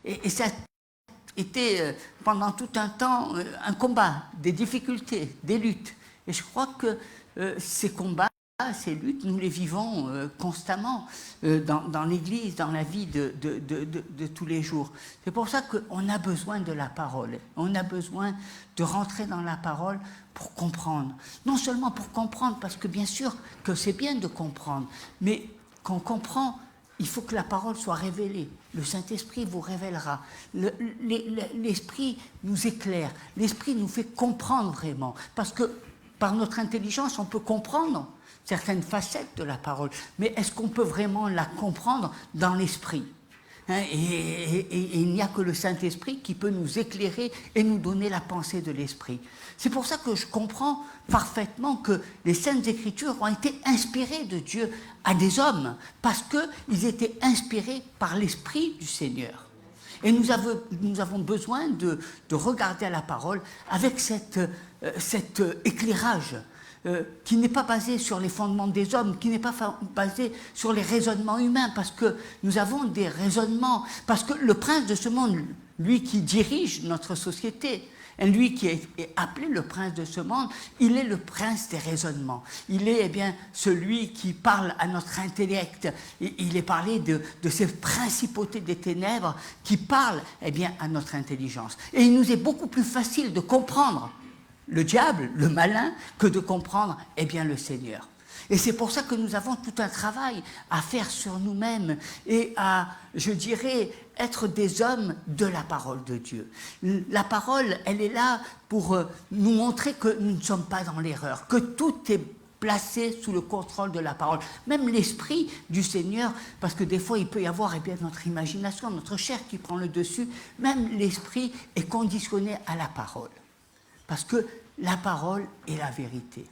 Et ça a été pendant tout un temps un combat, des difficultés, des luttes. Et je crois que ces combats, ces luttes, nous les vivons constamment dans l'Église, dans la vie de tous les jours. C'est pour ça qu'on a besoin de la parole. On a besoin de rentrer dans la parole pour comprendre. Non seulement pour comprendre, parce que bien sûr que c'est bien de comprendre, mais quand on comprend, il faut que la parole soit révélée. Le Saint-Esprit vous révélera. L'Esprit nous éclaire. L'Esprit nous fait comprendre vraiment. Parce que par notre intelligence, on peut comprendre certaines facettes de la parole. Mais est-ce qu'on peut vraiment la comprendre dans l'Esprit ? Et il n'y a que le Saint-Esprit qui peut nous éclairer et nous donner la pensée de l'Esprit. C'est pour ça que je comprends parfaitement que les Saintes Écritures ont été inspirées de Dieu à des hommes, parce qu'ils étaient inspirés par l'Esprit du Seigneur. Et nous avons besoin de regarder à la parole avec cet éclairage qui n'est pas basé sur les fondements des hommes, qui n'est pas basé sur les raisonnements humains, parce que nous avons des raisonnements, parce que le prince de ce monde, lui qui dirige notre société, lui qui est appelé le prince de ce monde, il est le prince des raisonnements. Il est celui qui parle à notre intellect. Il est parlé de ces principautés des ténèbres qui parlent à notre intelligence. Et il nous est beaucoup plus facile de comprendre le diable, le malin, que de comprendre le Seigneur. Et c'est pour ça que nous avons tout un travail à faire sur nous-mêmes et à, je dirais, être des hommes de la parole de Dieu. La parole, elle est là pour nous montrer que nous ne sommes pas dans l'erreur, que tout est placé sous le contrôle de la parole. Même l'Esprit du Seigneur, parce que des fois il peut y avoir notre imagination, notre chair qui prend le dessus, même l'Esprit est conditionné à la parole. Parce que la parole est la vérité.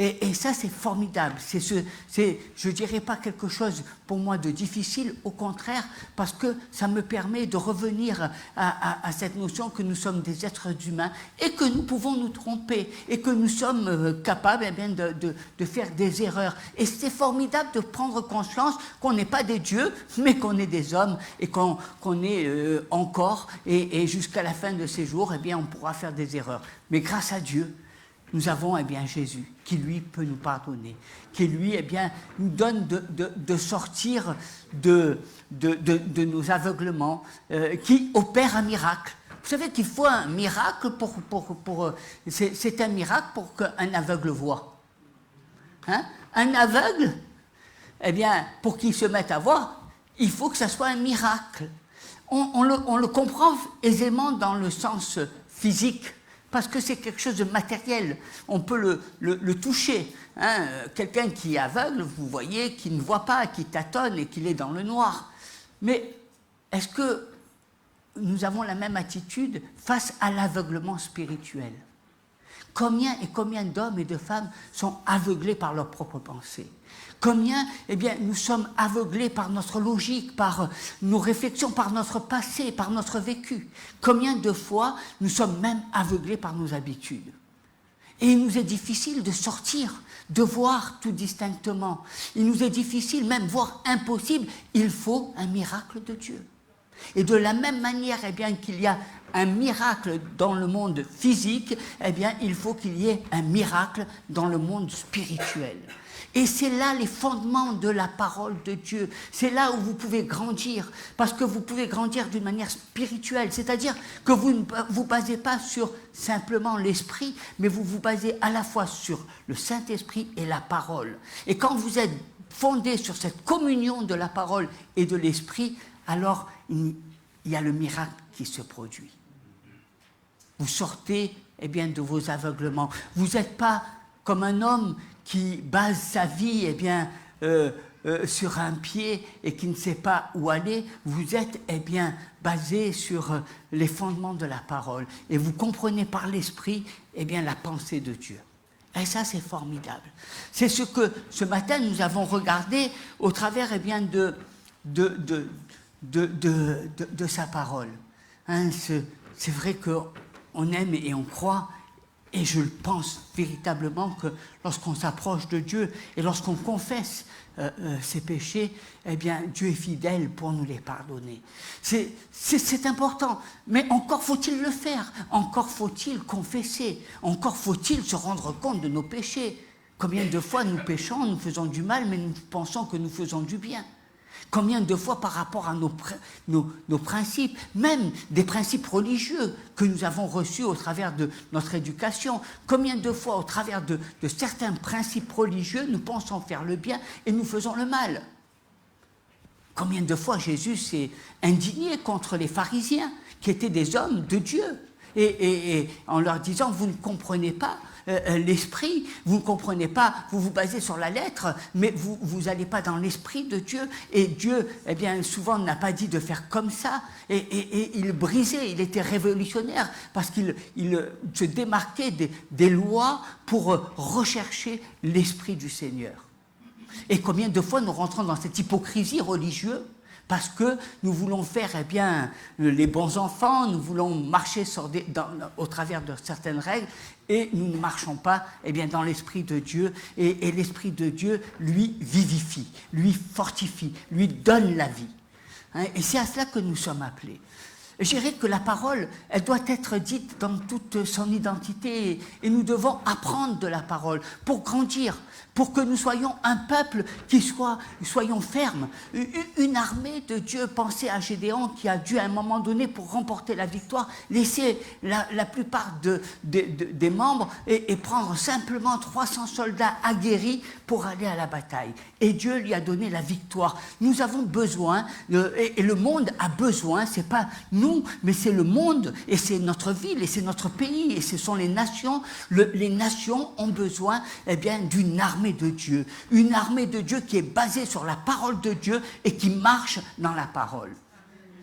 Et ça, c'est formidable. Je ne dirais pas quelque chose pour moi de difficile, au contraire, parce que ça me permet de revenir à cette notion que nous sommes des êtres humains et que nous pouvons nous tromper et que nous sommes capables de faire des erreurs. Et c'est formidable de prendre conscience qu'on n'est pas des dieux, mais qu'on est des hommes et qu'on est encore, et jusqu'à la fin de ces jours, on pourra faire des erreurs. Mais grâce à Dieu, nous avons Jésus, qui lui peut nous pardonner, qui lui nous donne de sortir de nos aveuglements, qui opère un miracle. Vous savez qu'il faut un miracle c'est un miracle pour qu'un aveugle voie. Un aveugle, pour qu'il se mette à voir, il faut que ça soit un miracle. On le comprend aisément dans le sens physique, parce que c'est quelque chose de matériel, on peut le toucher. Quelqu'un qui est aveugle, vous voyez, qui ne voit pas, qui tâtonne et qui est dans le noir. Mais est-ce que nous avons la même attitude face à l'aveuglement spirituel ? Combien d'hommes et de femmes sont aveuglés par leurs propres pensées ? Combien, nous sommes aveuglés par notre logique, par nos réflexions, par notre passé, par notre vécu. Combien de fois nous sommes même aveuglés par nos habitudes. Et il nous est difficile de sortir, de voir tout distinctement. Il nous est difficile, même voire impossible, il faut un miracle de Dieu. Et de la même manière qu'il y a un miracle dans le monde physique, il faut qu'il y ait un miracle dans le monde spirituel. Et c'est là les fondements de la parole de Dieu. C'est là où vous pouvez grandir, parce que vous pouvez grandir d'une manière spirituelle, c'est-à-dire que vous ne vous basez pas sur simplement l'esprit, mais vous vous basez à la fois sur le Saint-Esprit et la parole. Et quand vous êtes fondé sur cette communion de la parole et de l'esprit, alors il y a le miracle qui se produit. Vous sortez de vos aveuglements. Vous n'êtes pas comme un homme qui base sa vie sur un pied et qui ne sait pas où aller. Vous êtes basé sur les fondements de la parole et vous comprenez par l'esprit la pensée de Dieu. Et ça, c'est formidable. C'est ce que ce matin nous avons regardé au travers de sa parole. C'est vrai qu'on aime et on croit Et je pense véritablement que lorsqu'on s'approche de Dieu et lorsqu'on confesse ses péchés, eh bien, Dieu est fidèle pour nous les pardonner. C'est important, mais encore faut-il le faire, encore faut-il confesser, encore faut-il se rendre compte de nos péchés. Combien de fois nous péchons, nous faisons du mal, mais nous pensons que nous faisons du bien. Combien de fois par rapport à nos principes, même des principes religieux que nous avons reçus au travers de notre éducation, combien de fois au travers de certains principes religieux nous pensons faire le bien et nous faisons le mal. Combien de fois Jésus s'est indigné contre les pharisiens qui étaient des hommes de Dieu et en leur disant « vous ne comprenez pas ». L'esprit, vous ne comprenez pas, vous vous basez sur la lettre, mais vous n'allez pas dans l'esprit de Dieu. Et Dieu, eh bien, souvent n'a pas dit de faire comme ça. Et il brisait, il était révolutionnaire parce qu'il se démarquait des lois pour rechercher l'esprit du Seigneur. Et combien de fois nous rentrons dans cette hypocrisie religieuse parce que nous voulons faire eh bien, les bons enfants, nous voulons marcher au travers de certaines règles et nous ne marchons pas eh bien, dans l'Esprit de Dieu. Et l'Esprit de Dieu, lui, vivifie, lui fortifie, lui donne la vie. Et c'est à cela que nous sommes appelés. Je dirais que la parole, elle doit être dite dans toute son identité et nous devons apprendre de la parole pour grandir, pour que nous soyons un peuple soyons fermes. Une armée de Dieu, pensez à Gédéon qui a dû à un moment donné, pour remporter la victoire, laisser la plupart des membres et prendre simplement 300 soldats aguerris pour aller à la bataille. Et Dieu lui a donné la victoire. Nous avons besoin, et le monde a besoin, c'est pas nous, mais c'est le monde, et c'est notre ville, et c'est notre pays, et ce sont les nations. Les nations ont besoin eh bien, d'une armée de Dieu. Une armée de Dieu qui est basée sur la parole de Dieu et qui marche dans la parole.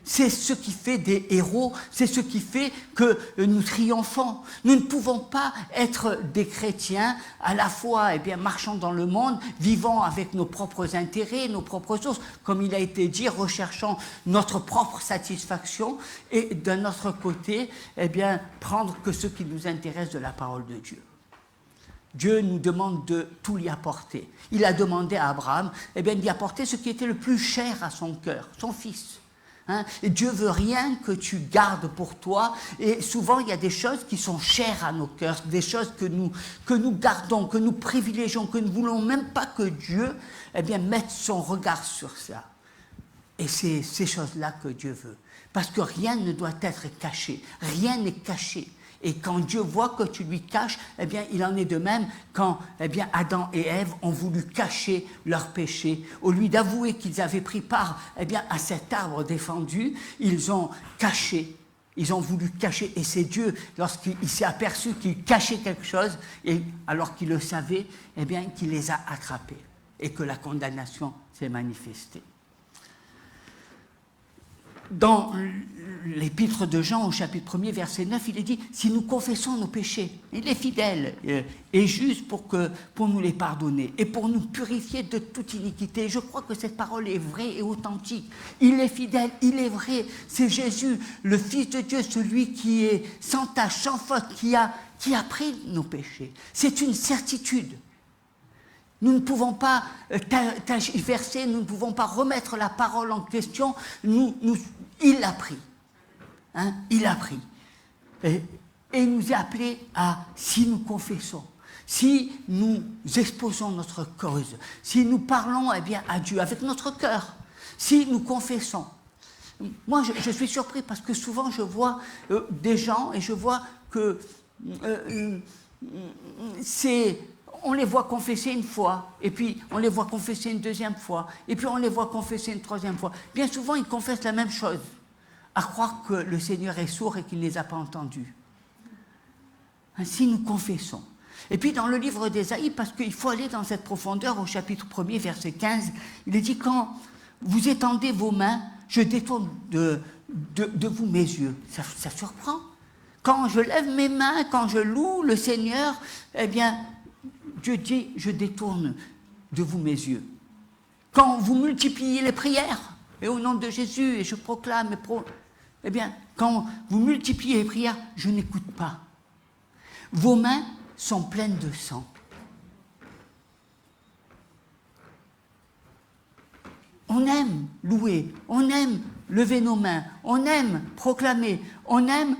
C'est ce qui fait des héros, c'est ce qui fait que nous triomphons. Nous ne pouvons pas être des chrétiens à la fois eh bien, marchant dans le monde, vivant avec nos propres intérêts, nos propres choses, comme il a été dit, recherchant notre propre satisfaction et d'un autre côté, eh bien, prendre que ce qui nous intéresse de la parole de Dieu. Dieu nous demande de tout lui apporter. Il a demandé à Abraham eh bien, d'y apporter ce qui était le plus cher à son cœur, son fils. Et Dieu veut rien que tu gardes pour toi, et souvent il y a des choses qui sont chères à nos cœurs, des choses que nous gardons, que nous privilégions, que nous ne voulons même pas que Dieu eh bien, mette son regard sur ça. Et c'est ces choses-là que Dieu veut, parce que rien ne doit être caché, rien n'est caché. Et quand Dieu voit que tu lui caches, eh bien, il en est de même quand eh bien, Adam et Ève ont voulu cacher leurs péchés. Au lieu d'avouer qu'ils avaient pris part eh bien, à cet arbre défendu, ils ont caché. Ils ont voulu cacher. Et c'est Dieu, lorsqu'il s'est aperçu qu'ils cachaient quelque chose, et alors qu'il le savait, eh bien, qu'il les a attrapés et que la condamnation s'est manifestée. Dans l'épître de Jean, au chapitre 1er, verset 9, il est dit « Si nous confessons nos péchés, il est fidèle et juste pour nous les pardonner et pour nous purifier de toute iniquité. » Je crois que cette parole est vraie et authentique. Il est fidèle, il est vrai. C'est Jésus, le Fils de Dieu, celui qui est sans tache, sans faute, qui a pris nos péchés. C'est une certitude. Nous ne pouvons pas tergiverser, nous ne pouvons pas remettre la parole en question. Il l'a pris. Il l'a pris. Et il nous est appelé à, si nous confessons, si nous exposons notre cause, si nous parlons eh bien, à Dieu avec notre cœur, si nous confessons. Moi, je suis surpris parce que souvent je vois des gens et je vois que on les voit confesser une fois, et puis on les voit confesser une deuxième fois, et puis on les voit confesser une troisième fois. Bien souvent, ils confessent la même chose, à croire que le Seigneur est sourd et qu'il ne les a pas entendus. Ainsi, nous confessons. Et puis dans le livre d'Ésaïe, parce qu'il faut aller dans cette profondeur, au chapitre 1er, verset 15, il est dit « Quand vous étendez vos mains, je détourne de vous mes yeux. » Ça surprend. Quand je lève mes mains, quand je loue le Seigneur, eh bien, Dieu dit, je détourne de vous mes yeux. Quand vous multipliez les prières, et au nom de Jésus, et je proclame, eh bien, quand vous multipliez les prières, je n'écoute pas. Vos mains sont pleines de sang. On aime louer, on aime lever nos mains, on aime proclamer, on aime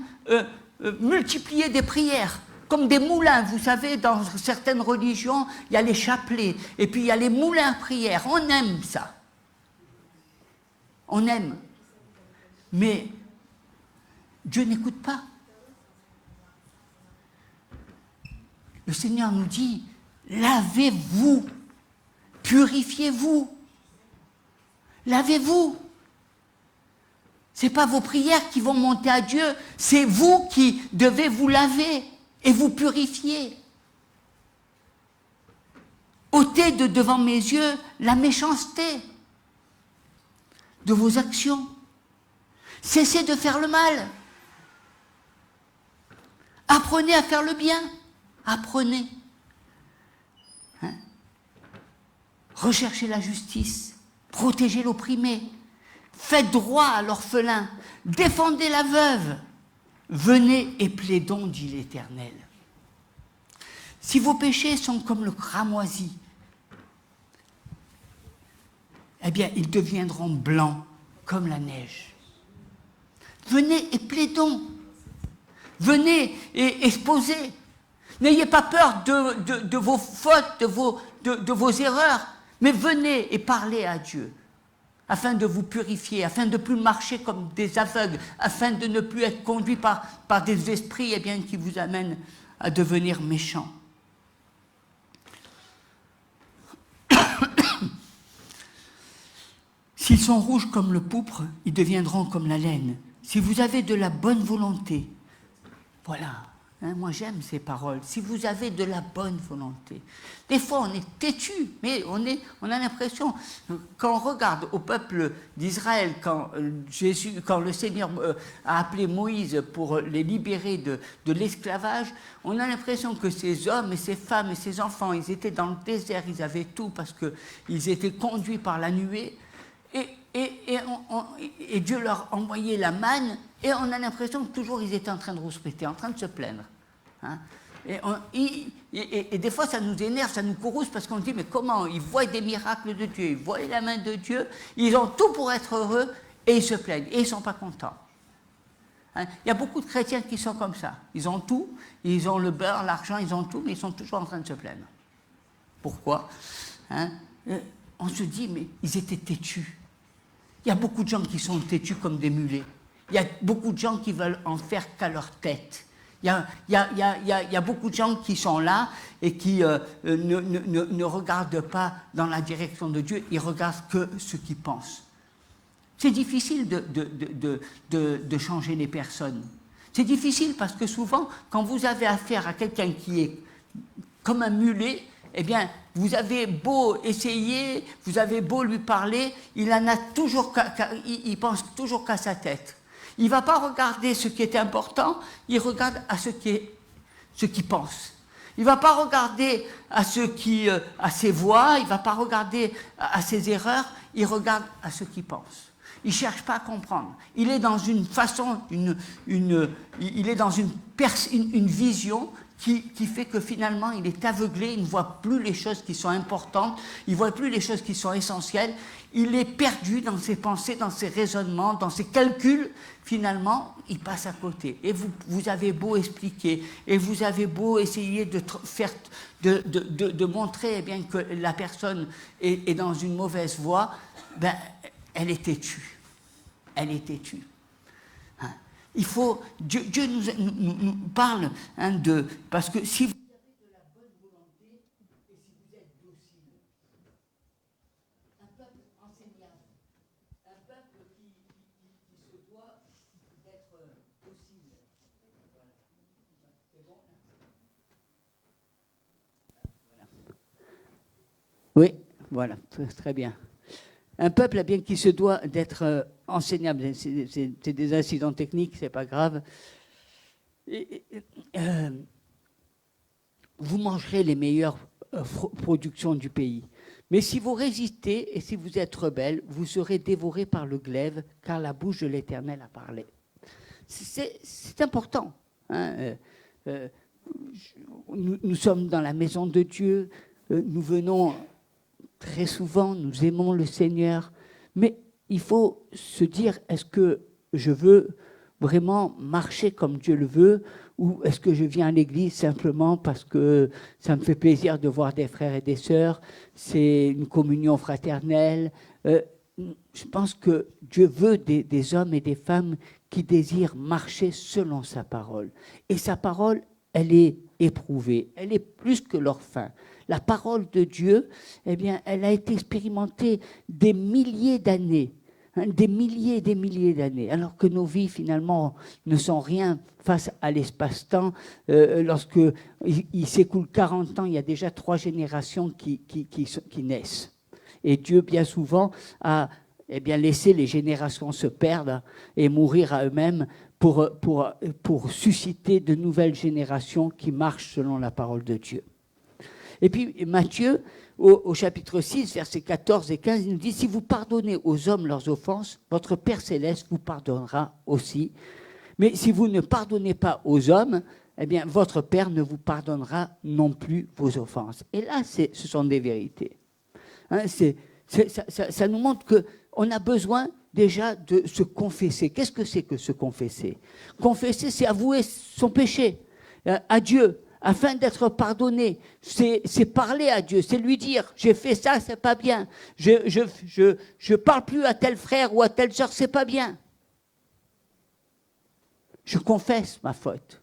multiplier des prières, comme des moulins. Vous savez, dans certaines religions, il y a les chapelets, et puis il y a les moulins à prière. On aime ça. On aime. Mais Dieu n'écoute pas. Le Seigneur nous dit, lavez-vous, purifiez-vous, lavez-vous. Ce n'est pas vos prières qui vont monter à Dieu, c'est vous qui devez vous laver et vous purifier. Ôtez de devant mes yeux la méchanceté de vos actions. Cessez de faire le mal. Apprenez à faire le bien. Apprenez. Hein? Recherchez la justice. Protégez l'opprimé. Faites droit à l'orphelin. Défendez la veuve. Venez et plaidons, dit l'Éternel. Si vos péchés sont comme le cramoisi, eh bien, ils deviendront blancs comme la neige. Venez et plaidons. Venez et exposez. N'ayez pas peur de vos fautes, de vos erreurs, mais venez et parlez à Dieu, afin de vous purifier, afin de ne plus marcher comme des aveugles, afin de ne plus être conduits par des esprits qui vous amènent à devenir méchants. S'ils sont rouges comme le pourpre, ils deviendront comme la laine. Si vous avez de la bonne volonté, voilà, hein, moi j'aime ces paroles, si vous avez de la bonne volonté. Des fois on est têtu, mais on a l'impression, quand on regarde au peuple d'Israël, quand le Seigneur a appelé Moïse pour les libérer de l'esclavage, on a l'impression que ces hommes et ces femmes et ces enfants, ils étaient dans le désert, ils avaient tout parce qu'ils étaient conduits par la nuée. Et Dieu leur envoyait la manne, et on a l'impression que toujours ils étaient en train de rouspéter, en train de se plaindre. Hein. Et des fois ça nous énerve, ça nous courrouce, parce qu'on se dit, mais comment? Ils voient des miracles de Dieu, ils voient la main de Dieu, ils ont tout pour être heureux, et ils se plaignent, et ils ne sont pas contents. Hein. Il y a beaucoup de chrétiens qui sont comme ça. Ils ont tout, ils ont le beurre, l'argent, ils ont tout, mais ils sont toujours en train de se plaindre. Pourquoi? Hein. On se dit, mais ils étaient têtus. Il y a beaucoup de gens qui sont têtus comme des mulets. Il y a beaucoup de gens qui veulent en faire qu'à leur tête. Il y a beaucoup de gens qui sont là et qui ne regardent pas dans la direction de Dieu, ils regardent que ce qu'ils pensent. C'est difficile de changer les personnes. C'est difficile parce que souvent, quand vous avez affaire à quelqu'un qui est comme un mulet, eh bien, vous avez beau essayer, vous avez beau lui parler, il pense toujours qu'à sa tête. Il ne va pas regarder ce qui est important, il regarde à ce qu'il pense. Il ne va pas regarder à ses voix, il ne va pas regarder à ses erreurs, il regarde à ce qu'il pense. Il ne cherche pas à comprendre. Il est dans une façon, il est dans une vision qui fait que finalement il est aveuglé, il ne voit plus les choses qui sont importantes, il ne voit plus les choses qui sont essentielles, il est perdu dans ses pensées, dans ses raisonnements, dans ses calculs, finalement il passe à côté. Et vous avez beau expliquer, et vous avez beau essayer de montrer que la personne est dans une mauvaise voie, elle est têtue. Elle est têtue. Il faut, Dieu nous parle parce que si vous avez de la bonne volonté et si vous êtes docile, un peuple enseignable, un peuple qui se doit d'être docile. Voilà. C'est bon? Voilà. Oui, voilà, très bien. Un peuple qui se doit d'être enseignable. C'est des incidents techniques, c'est pas grave. Vous mangerez les meilleures productions du pays. Mais si vous résistez et si vous êtes rebelles, vous serez dévorés par le glaive, car la bouche de l'Éternel a parlé. C'est important. Hein. nous sommes dans la maison de Dieu, nous venons très souvent, nous aimons le Seigneur, mais il faut se dire, est-ce que je veux vraiment marcher comme Dieu le veut, ou est-ce que je viens à l'église simplement parce que ça me fait plaisir de voir des frères et des sœurs, c'est une communion fraternelle. Je pense que Dieu veut des hommes et des femmes qui désirent marcher selon sa parole. Et sa parole, elle est éprouvée, elle est plus que leur fin. La parole de Dieu, eh bien, elle a été expérimentée des milliers d'années, des milliers et des milliers d'années, alors que nos vies, finalement, ne sont rien face à l'espace-temps. Lorsque il s'écoule 40 ans, il y a déjà 3 générations qui naissent. Et Dieu, bien souvent, a laissé les générations se perdre et mourir à eux-mêmes pour susciter de nouvelles générations qui marchent selon la parole de Dieu. Et puis Matthieu, au chapitre 6, versets 14 et 15, il nous dit « Si vous pardonnez aux hommes leurs offenses, votre Père Céleste vous pardonnera aussi. Mais si vous ne pardonnez pas aux hommes, eh bien, votre Père ne vous pardonnera non plus vos offenses. » Et là, ce sont des vérités. Ça nous montre qu'on a besoin déjà de se confesser. Qu'est-ce que c'est que se confesser? Confesser, c'est avouer son péché à Dieu, afin d'être pardonné. C'est parler à Dieu, c'est lui dire, j'ai fait ça, c'est pas bien. Je parle plus à tel frère ou à telle sœur, c'est pas bien. Je confesse ma faute.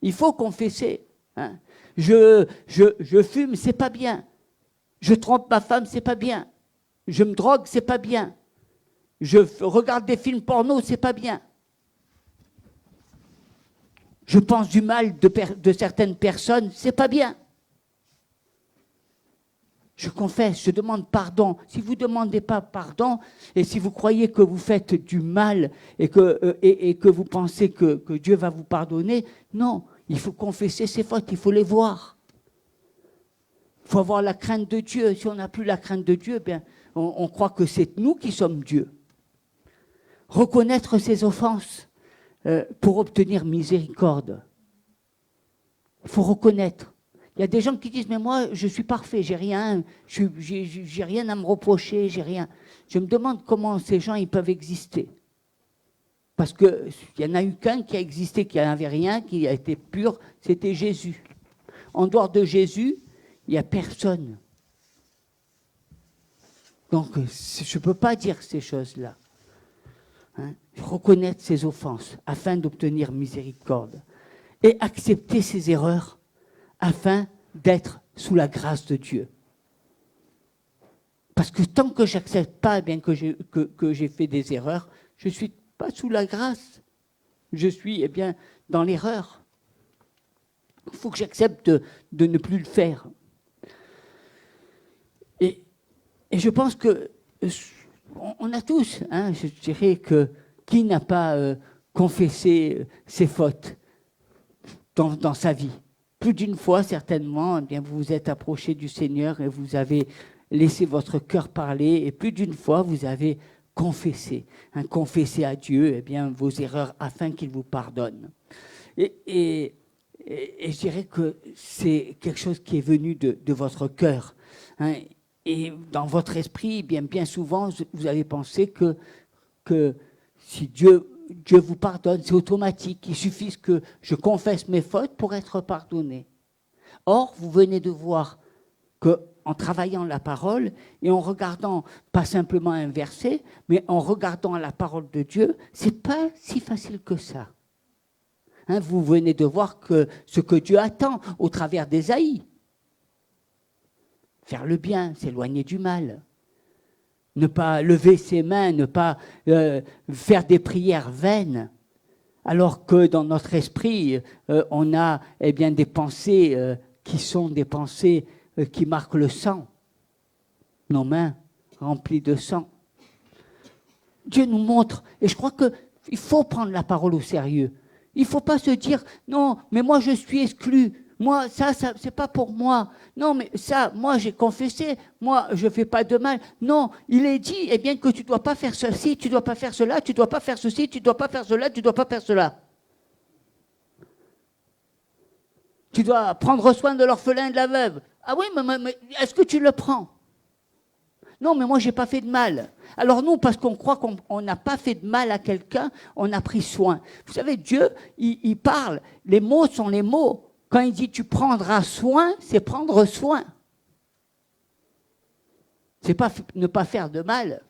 Il faut confesser. Hein. Je fume, c'est pas bien. Je trompe ma femme, c'est pas bien. Je me drogue, c'est pas bien. Je regarde des films porno, c'est pas bien. Je pense du mal de certaines personnes, c'est pas bien. Je confesse, je demande pardon. Si vous ne demandez pas pardon, et si vous croyez que vous faites du mal et que vous pensez que Dieu va vous pardonner, non, il faut confesser ses fautes, il faut les voir. Il faut avoir la crainte de Dieu. Si on n'a plus la crainte de Dieu, bien, on croit que c'est nous qui sommes Dieu. Reconnaître ses offenses pour obtenir miséricorde. Il faut reconnaître. Il y a des gens qui disent, mais moi, je suis parfait, j'ai rien à me reprocher, j'ai rien. Je me demande comment ces gens ils peuvent exister. Parce qu'il n'y en a eu qu'un qui a existé, qui n'avait rien, qui a été pur, c'était Jésus. En dehors de Jésus, il n'y a personne. Donc, je ne peux pas dire ces choses-là. Hein, reconnaître ses offenses afin d'obtenir miséricorde et accepter ses erreurs afin d'être sous la grâce de Dieu. Parce que tant que je n'accepte pas bien que j'ai fait des erreurs, je ne suis pas sous la grâce. Je suis dans l'erreur. Il faut que j'accepte de ne plus le faire. Et je pense que on a tous, hein, je dirais que qui n'a pas confessé ses fautes dans sa vie? Plus d'une fois, certainement, eh bien, vous vous êtes approché du Seigneur et vous avez laissé votre cœur parler, et plus d'une fois, vous avez confessé, hein, confessé à Dieu vos erreurs afin qu'il vous pardonne. Et je dirais que c'est quelque chose qui est venu de votre cœur. Hein, et dans votre esprit, bien souvent, vous avez pensé que si Dieu vous pardonne, c'est automatique. Il suffit que je confesse mes fautes pour être pardonné. Or, vous venez de voir qu'en travaillant la parole et en regardant pas simplement un verset, mais en regardant la parole de Dieu, c'est pas si facile que ça. Hein, vous venez de voir que ce que Dieu attend au travers d'Ésaïe. Faire le bien, s'éloigner du mal. Ne pas lever ses mains, ne pas faire des prières vaines, alors que dans notre esprit, on a des pensées qui sont des pensées qui marquent le sang. Nos mains remplies de sang. Dieu nous montre, et je crois qu'il faut prendre la parole au sérieux. Il ne faut pas se dire, non, mais moi je suis exclu. Moi, ça c'est pas pour moi. Non, mais ça, moi, j'ai confessé. Moi, je ne fais pas de mal. Non, il est dit, que tu ne dois pas faire ceci, tu ne dois pas faire cela, tu ne dois pas faire ceci, tu ne dois pas faire cela, tu ne dois pas faire cela. Tu dois prendre soin de l'orphelin et de la veuve. Ah oui, mais est-ce que tu le prends? Non, mais moi, je n'ai pas fait de mal. Alors nous, parce qu'on croit qu'on n'a pas fait de mal à quelqu'un, on a pris soin. Vous savez, Dieu, il parle. Les mots sont les mots. Quand il dit tu prendras soin, c'est prendre soin. C'est pas ne pas faire de mal.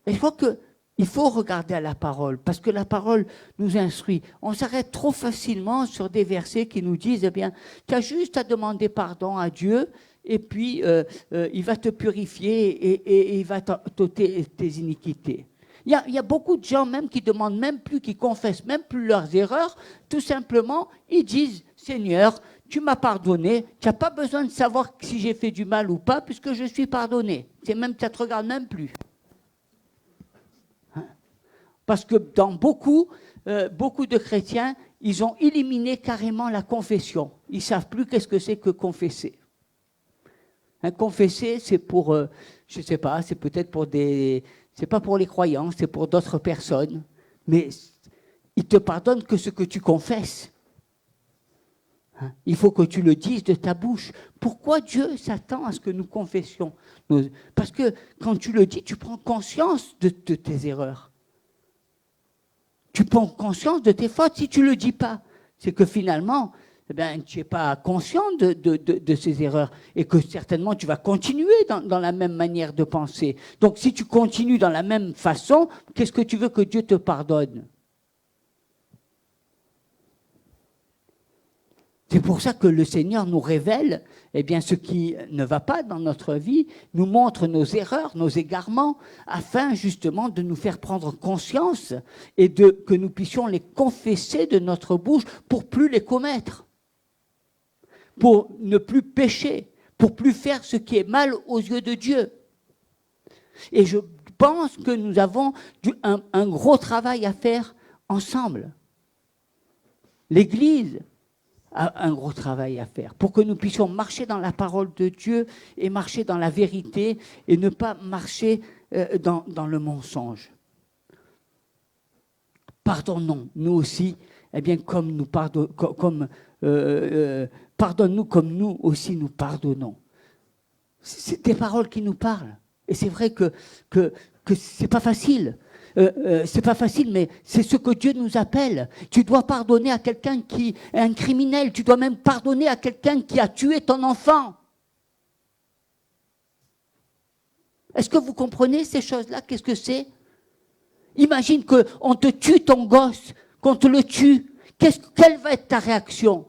Et je crois qu'il faut regarder à la parole, parce que la parole nous instruit. On s'arrête trop facilement sur des versets qui nous disent, eh bien, tu as juste à demander pardon à Dieu, et puis il va te purifier et il va t'ôter tes iniquités. Il y a beaucoup de gens même qui demandent même plus, qui confessent même plus leurs erreurs, tout simplement, ils disent, Seigneur, tu m'as pardonné, tu n'as pas besoin de savoir si j'ai fait du mal ou pas, puisque je suis pardonné. Ça ne te regarde même plus. Parce que dans beaucoup de chrétiens, ils ont éliminé carrément la confession. Ils ne savent plus qu'est-ce que c'est que confesser. Confesser, c'est pour, je ne sais pas, c'est peut-être pour des... C'est pas pour les croyants, c'est pour d'autres personnes. Mais ils te pardonnent que ce que tu confesses. Il faut que tu le dises de ta bouche. Pourquoi Dieu s'attend à ce que nous confessions? Parce que quand tu le dis, tu prends conscience de tes erreurs. Tu prends conscience de tes fautes. Si tu ne le dis pas, c'est que finalement, eh bien, tu n'es pas conscient de ces erreurs et que certainement tu vas continuer dans la même manière de penser. Donc si tu continues dans la même façon, qu'est-ce que tu veux que Dieu te pardonne? C'est pour ça que le Seigneur nous révèle eh bien, ce qui ne va pas dans notre vie, nous montre nos erreurs, nos égarements, afin justement de nous faire prendre conscience et que nous puissions les confesser de notre bouche pour plus les commettre, pour ne plus pécher, pour plus faire ce qui est mal aux yeux de Dieu. Et je pense que nous avons un gros travail à faire ensemble. L'Église a un gros travail à faire pour que nous puissions marcher dans la parole de Dieu et marcher dans la vérité et ne pas marcher dans le mensonge. Pardonnons, nous aussi, eh bien, comme nous pardonne-nous comme nous aussi nous pardonnons. C'est des paroles qui nous parlent. Et c'est vrai que c'est pas facile. C'est pas facile, mais c'est ce que Dieu nous appelle. Tu dois pardonner à quelqu'un qui est un criminel. Tu dois même pardonner à quelqu'un qui a tué ton enfant. Est-ce que vous comprenez ces choses-là? Qu'est-ce que c'est? Imagine qu'on te tue ton gosse, qu'on te le tue. Quelle va être ta réaction?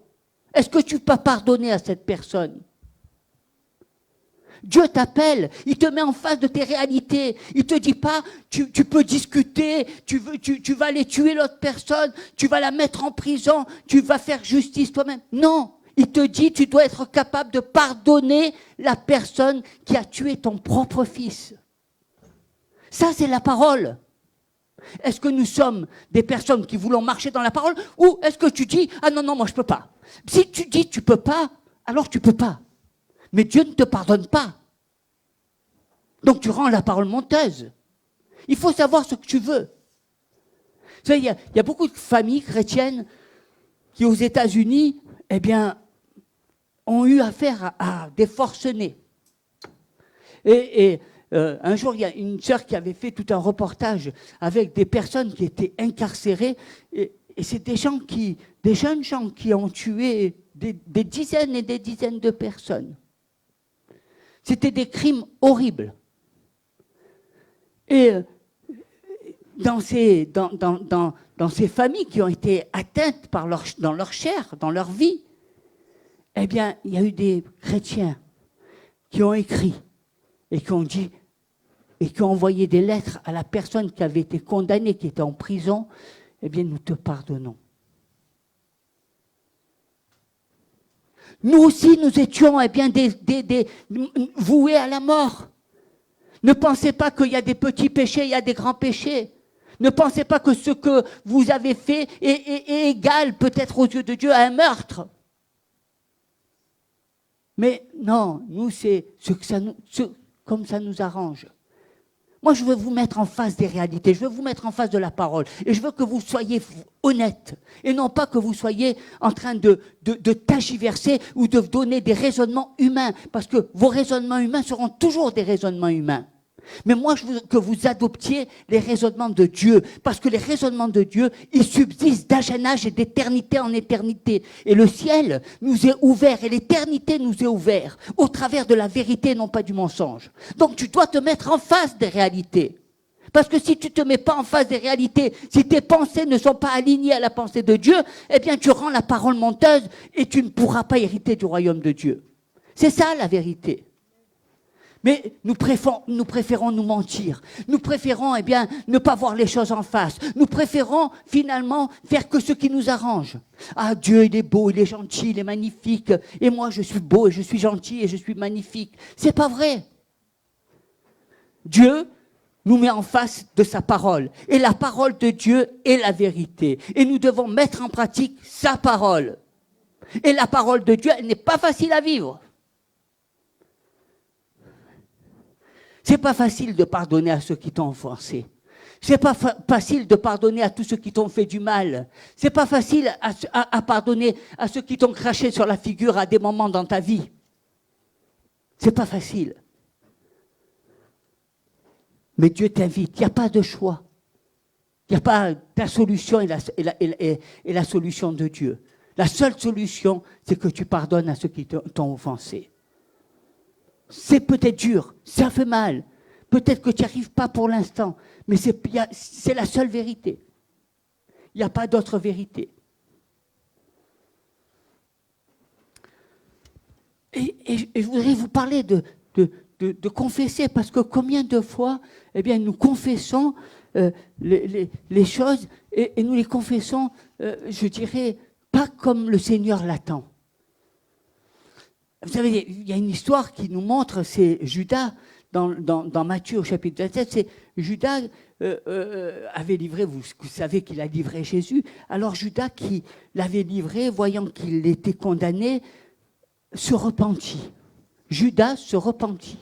Est-ce que tu peux pardonner à cette personne? Dieu t'appelle, il te met en face de tes réalités. Il ne te dit pas, tu peux discuter, tu vas aller tuer l'autre personne, tu vas la mettre en prison, tu vas faire justice toi-même. Non, il te dit, tu dois être capable de pardonner la personne qui a tué ton propre fils. Ça, c'est la parole. Est-ce que nous sommes des personnes qui voulons marcher dans la parole, ou est-ce que tu dis, ah non, moi je ne peux pas. Si tu dis tu ne peux pas, alors tu ne peux pas. Mais Dieu ne te pardonne pas. Donc tu rends la parole menteuse. Il faut savoir ce que tu veux. Vous savez, il y a beaucoup de familles chrétiennes qui, aux États-Unis, eh bien, ont eu affaire à des forcenés. Et un jour, il y a une sœur qui avait fait tout un reportage avec des personnes qui étaient incarcérées. Et c'est des jeunes gens qui ont tué des dizaines et des dizaines de personnes. C'était des crimes horribles. Et dans ces familles qui ont été atteintes dans leur chair, dans leur vie, eh bien, il y a eu des chrétiens qui ont écrit et qui ont dit et qui ont envoyé des lettres à la personne qui avait été condamnée, qui était en prison. Eh bien, nous te pardonnons. Nous aussi, nous étions eh bien, voués à la mort. Ne pensez pas qu'il y a des petits péchés, il y a des grands péchés. Ne pensez pas que ce que vous avez fait est égal peut-être aux yeux de Dieu à un meurtre. Mais non, nous c'est comme ça nous arrange. Moi, je veux vous mettre en face des réalités, je veux vous mettre en face de la parole. Et je veux que vous soyez honnêtes. Et non pas que vous soyez en train de tergiverser ou de donner des raisonnements humains. Parce que vos raisonnements humains seront toujours des raisonnements humains. Mais moi, je veux que vous adoptiez les raisonnements de Dieu. Parce que les raisonnements de Dieu, ils subsistent d'âge en âge et d'éternité en éternité. Et le ciel nous est ouvert et l'éternité nous est ouverte au travers de la vérité, non pas du mensonge. Donc tu dois te mettre en face des réalités. Parce que si tu ne te mets pas en face des réalités, si tes pensées ne sont pas alignées à la pensée de Dieu, eh bien tu rends la parole menteuse et tu ne pourras pas hériter du royaume de Dieu. C'est ça la vérité. Mais nous préférons nous mentir. Nous préférons, eh bien, ne pas voir les choses en face. Nous préférons, finalement, faire que ce qui nous arrange. Ah, Dieu, il est beau, il est gentil, il est magnifique. Et moi, je suis beau, et je suis gentil, et je suis magnifique. C'est pas vrai. Dieu nous met en face de sa parole. Et la parole de Dieu est la vérité. Et nous devons mettre en pratique sa parole. Et la parole de Dieu, elle n'est pas facile à vivre. C'est pas facile de pardonner à ceux qui t'ont offensé. C'est pas facile de pardonner à tous ceux qui t'ont fait du mal. C'est pas facile à pardonner à ceux qui t'ont craché sur la figure à des moments dans ta vie. C'est pas facile. Mais Dieu t'invite. Il n'y a pas de choix. Il n'y a pas ta solution et la solution de Dieu. La seule solution, c'est que tu pardonnes à ceux qui t'ont offensé. C'est peut-être dur, ça fait mal. Peut-être que tu n'y arrives pas pour l'instant, mais c'est la seule vérité. Il n'y a pas d'autre vérité. Et je voudrais vous parler de confesser, parce que combien de fois, eh bien, nous confessons les choses, et nous les confessons, je dirais, pas comme le Seigneur l'attend. Vous savez, il y a une histoire qui nous montre, c'est Judas, dans Matthieu au chapitre 27, c'est Judas avait livré, vous savez qu'il a livré Jésus, alors Judas qui l'avait livré, voyant qu'il était condamné, se repentit. Judas se repentit.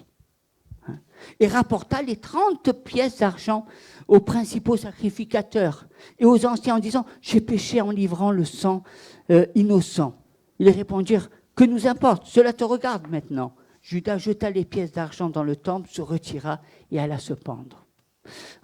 Et rapporta les 30 pièces d'argent aux principaux sacrificateurs et aux anciens en disant « J'ai péché en livrant le sang innocent ». Ils répondirent « Que nous importe, cela te regarde maintenant ». Judas jeta les pièces d'argent dans le temple, se retira et alla se pendre.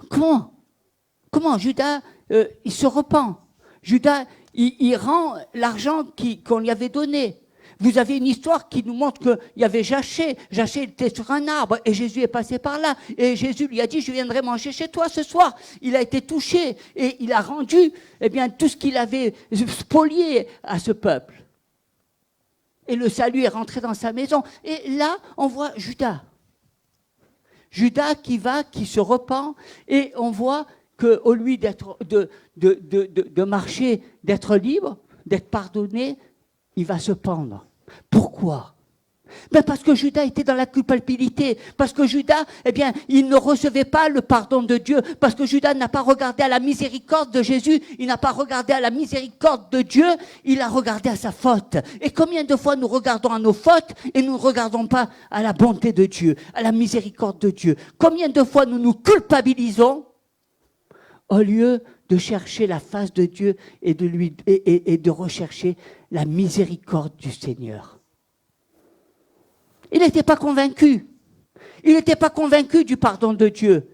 Comment Judas, il se repent. Judas, il rend l'argent qu'on lui avait donné. Vous avez une histoire qui nous montre qu'il y avait Zachée. Zachée était sur un arbre et Jésus est passé par là. Et Jésus lui a dit, je viendrai manger chez toi ce soir. Il a été touché et il a rendu tout ce qu'il avait spolié à ce peuple. Et le salut est rentré dans sa maison. Et là, on voit Judas. Judas qui se repent et on voit qu'au lieu de marcher, d'être libre, d'être pardonné, il va se pendre. Pourquoi ? Parce que Judas était dans la culpabilité, parce que Judas, il ne recevait pas le pardon de Dieu, parce que Judas n'a pas regardé à la miséricorde de Jésus, il n'a pas regardé à la miséricorde de Dieu, il a regardé à sa faute. Et combien de fois nous regardons à nos fautes et nous ne regardons pas à la bonté de Dieu, à la miséricorde de Dieu ? Combien de fois nous nous culpabilisons au lieu de chercher la face de Dieu et de rechercher la miséricorde du Seigneur. Il n'était pas convaincu. Il n'était pas convaincu du pardon de Dieu.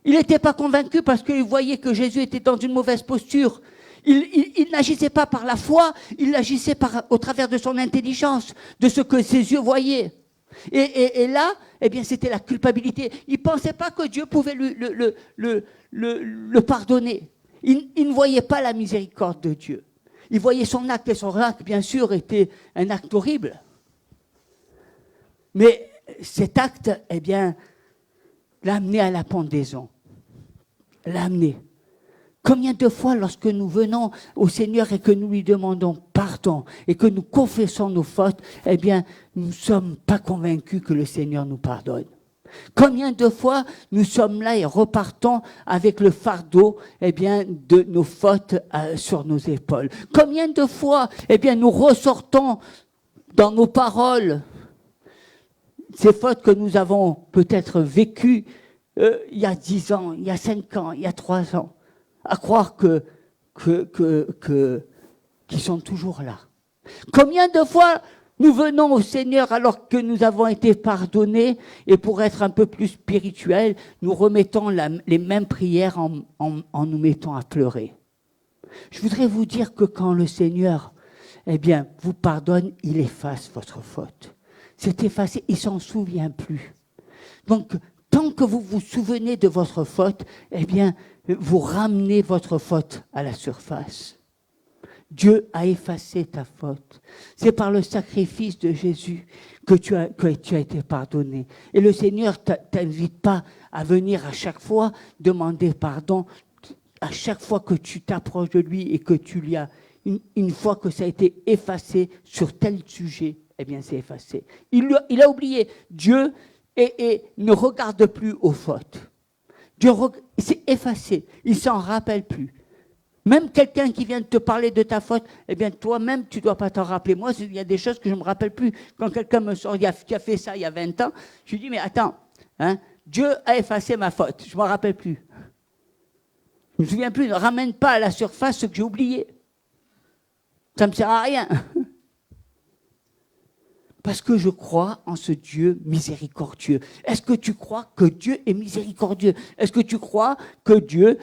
Il n'était pas convaincu parce qu'il voyait que Jésus était dans une mauvaise posture. Il n'agissait pas par la foi, il agissait au travers de son intelligence, de ce que ses yeux voyaient. Et là, c'était la culpabilité. Il ne pensait pas que Dieu pouvait le pardonner. Il ne voyait pas la miséricorde de Dieu. Il voyait son acte, et son acte, bien sûr, était un acte horrible. Mais cet acte, l'a amené à la pendaison. L'a amené. Combien de fois, lorsque nous venons au Seigneur et que nous lui demandons pardon et que nous confessons nos fautes, nous ne sommes pas convaincus que le Seigneur nous pardonne. Combien de fois nous sommes là et repartons avec le fardeau de nos fautes sur nos épaules. Combien de fois nous ressortons dans nos paroles ces fautes que nous avons peut-être vécues il y a 10 ans, il y a 5 ans, il y a 3 ans, à croire qu'ils sont toujours là. Combien de fois nous venons au Seigneur alors que nous avons été pardonnés et pour être un peu plus spirituels, nous remettons les mêmes prières en nous mettant à pleurer. Je voudrais vous dire que quand le Seigneur, vous pardonne, il efface votre faute. C'est effacé, il ne s'en souvient plus. Donc, tant que vous vous souvenez de votre faute, vous ramenez votre faute à la surface. Dieu a effacé ta faute. C'est par le sacrifice de Jésus que tu as été pardonné. Et le Seigneur ne t'invite pas à venir à chaque fois demander pardon. À chaque fois que tu t'approches de lui et que tu lui as, une fois que ça a été effacé sur tel sujet, c'est effacé. Il a oublié. Dieu ne regarde plus aux fautes. Dieu c'est effacé. Il ne s'en rappelle plus. Même quelqu'un qui vient de te parler de ta faute, toi-même, tu ne dois pas t'en rappeler. Moi, il y a des choses que je ne me rappelle plus. Quand quelqu'un me sort, tu as fait ça il y a 20 ans, je lui dis, mais attends, Dieu a effacé ma faute, je ne me rappelle plus. Je ne me souviens plus, ne ramène pas à la surface ce que j'ai oublié. Ça ne me sert à rien. Parce que je crois en ce Dieu miséricordieux. Est-ce que tu crois que Dieu est miséricordieux? Est-ce que tu crois que Dieu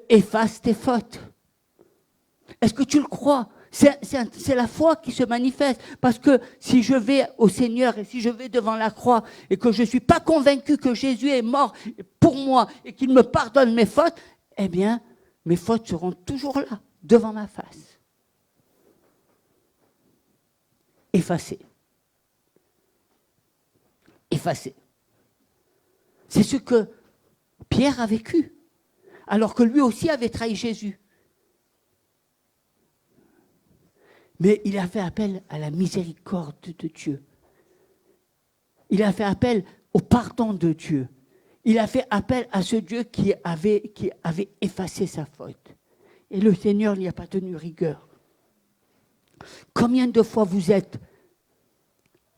efface tes fautes? Est-ce que tu le crois? C'est la foi qui se manifeste. Parce que si je vais au Seigneur et si je vais devant la croix et que je ne suis pas convaincu que Jésus est mort pour moi et qu'il me pardonne mes fautes, mes fautes seront toujours là, devant ma face. Effacées. Effacées. C'est ce que Pierre a vécu, alors que lui aussi avait trahi Jésus. Mais il a fait appel à la miséricorde de Dieu. Il a fait appel au pardon de Dieu. Il a fait appel à ce Dieu qui avait effacé sa faute. Et le Seigneur n'y a pas tenu rigueur. Combien de fois vous êtes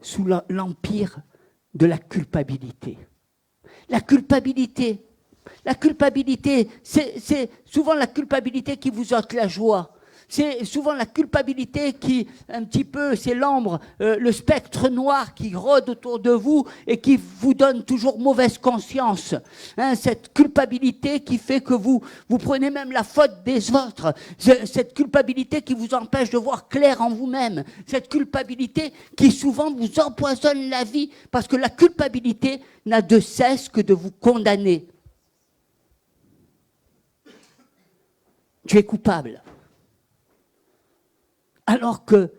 sous l'empire de la culpabilité? La culpabilité, c'est souvent la culpabilité qui vous ôte la joie. C'est souvent la culpabilité qui, un petit peu, c'est l'ombre, le spectre noir qui rôde autour de vous et qui vous donne toujours mauvaise conscience. Cette culpabilité qui fait que vous prenez même la faute des autres. Cette culpabilité qui vous empêche de voir clair en vous-même. Cette culpabilité qui souvent vous empoisonne la vie parce que la culpabilité n'a de cesse que de vous condamner. Tu es coupable. Alors que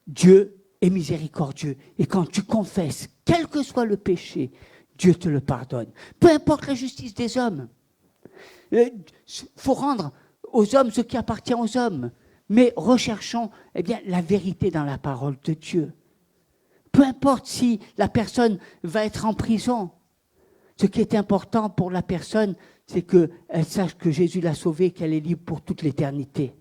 Dieu est miséricordieux. Et quand tu confesses, quel que soit le péché, Dieu te le pardonne. Peu importe la justice des hommes. Il faut rendre aux hommes ce qui appartient aux hommes. Mais recherchons la vérité dans la parole de Dieu. Peu importe si la personne va être en prison. Ce qui est important pour la personne, c'est qu'elle sache que Jésus l'a sauvée, qu'elle est libre pour toute l'éternité.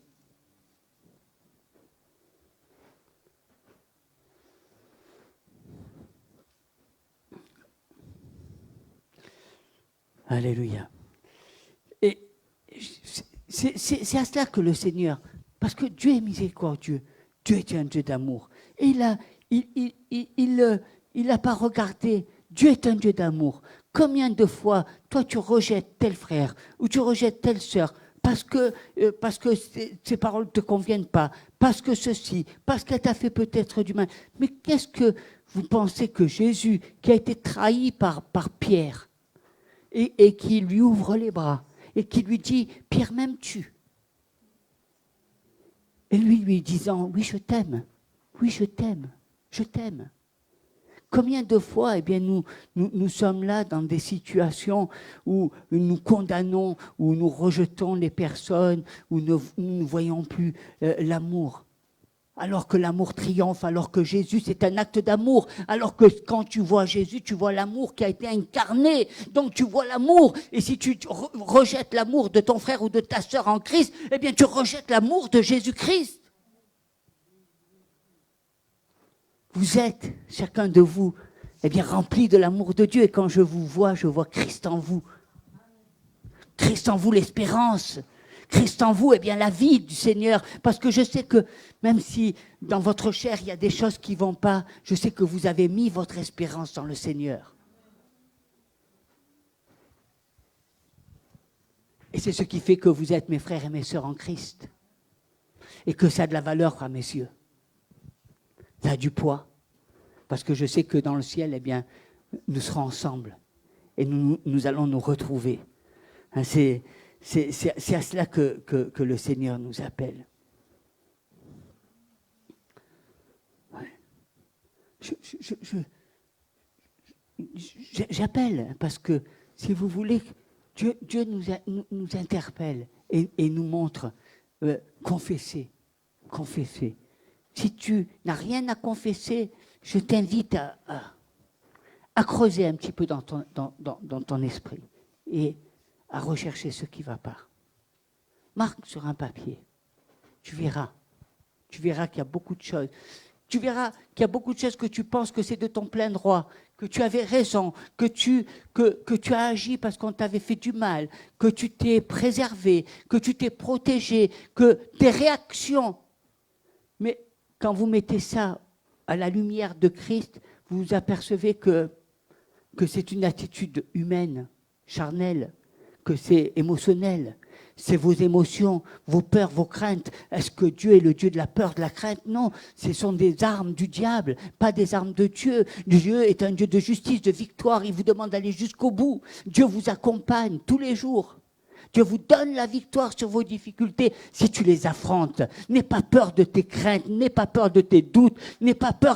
Alléluia. Et c'est à cela que le Seigneur, parce que Dieu est miséricordieux, Dieu est un Dieu d'amour. Et il n'a pas regardé, Dieu est un Dieu d'amour. Combien de fois, toi, tu rejettes tel frère ou tu rejettes telle sœur parce que ces paroles ne te conviennent pas, parce que ceci, parce qu'elle t'a fait peut-être du mal. Mais qu'est-ce que vous pensez que Jésus, qui a été trahi par Pierre, et qui lui ouvre les bras, et qui lui dit, Pierre, m'aimes-tu? Et lui disant, oui, je t'aime, je t'aime. Combien de fois, nous sommes là dans des situations où nous condamnons, où nous rejetons les personnes, où nous ne voyons plus l'amour. Alors que l'amour triomphe, alors que Jésus, c'est un acte d'amour. Alors que quand tu vois Jésus, tu vois l'amour qui a été incarné. Donc tu vois l'amour. Et si tu rejettes l'amour de ton frère ou de ta sœur en Christ, tu rejettes l'amour de Jésus-Christ. Vous êtes, chacun de vous, rempli de l'amour de Dieu. Et quand je vous vois, je vois Christ en vous. Christ en vous, l'espérance. Christ en vous, eh bien, la vie du Seigneur. Parce que je sais que, même si dans votre chair, il y a des choses qui ne vont pas, je sais que vous avez mis votre espérance dans le Seigneur. Et c'est ce qui fait que vous êtes mes frères et mes sœurs en Christ. Et que ça a de la valeur à mes yeux. Ça a du poids. Parce que je sais que dans le ciel, eh bien, nous serons ensemble. Et nous allons nous retrouver. C'est à cela que le Seigneur nous appelle. Ouais. J'appelle parce que, si vous voulez, Dieu nous interpelle et nous montre, confesser. Si tu n'as rien à confesser, je t'invite à creuser un petit peu dans ton esprit et à rechercher ce qui ne va pas. Marque sur un papier. Tu verras qu'il y a beaucoup de choses. Tu verras qu'il y a beaucoup de choses que tu penses que c'est de ton plein droit, que tu avais raison, que tu as agi parce qu'on t'avait fait du mal, que tu t'es préservé, que tu t'es protégé, que tes réactions. Mais quand vous mettez ça à la lumière de Christ, vous vous apercevez que c'est une attitude humaine, charnelle, que c'est émotionnel. C'est vos émotions, vos peurs, vos craintes. Est-ce que Dieu est le Dieu de la peur, de la crainte? Non, ce sont des armes du diable, pas des armes de Dieu. Dieu est un Dieu de justice, de victoire. Il vous demande d'aller jusqu'au bout. Dieu vous accompagne tous les jours. Dieu vous donne la victoire sur vos difficultés si tu les affrontes. N'aie pas peur de tes craintes, n'aie pas peur de tes doutes, n'aie pas peur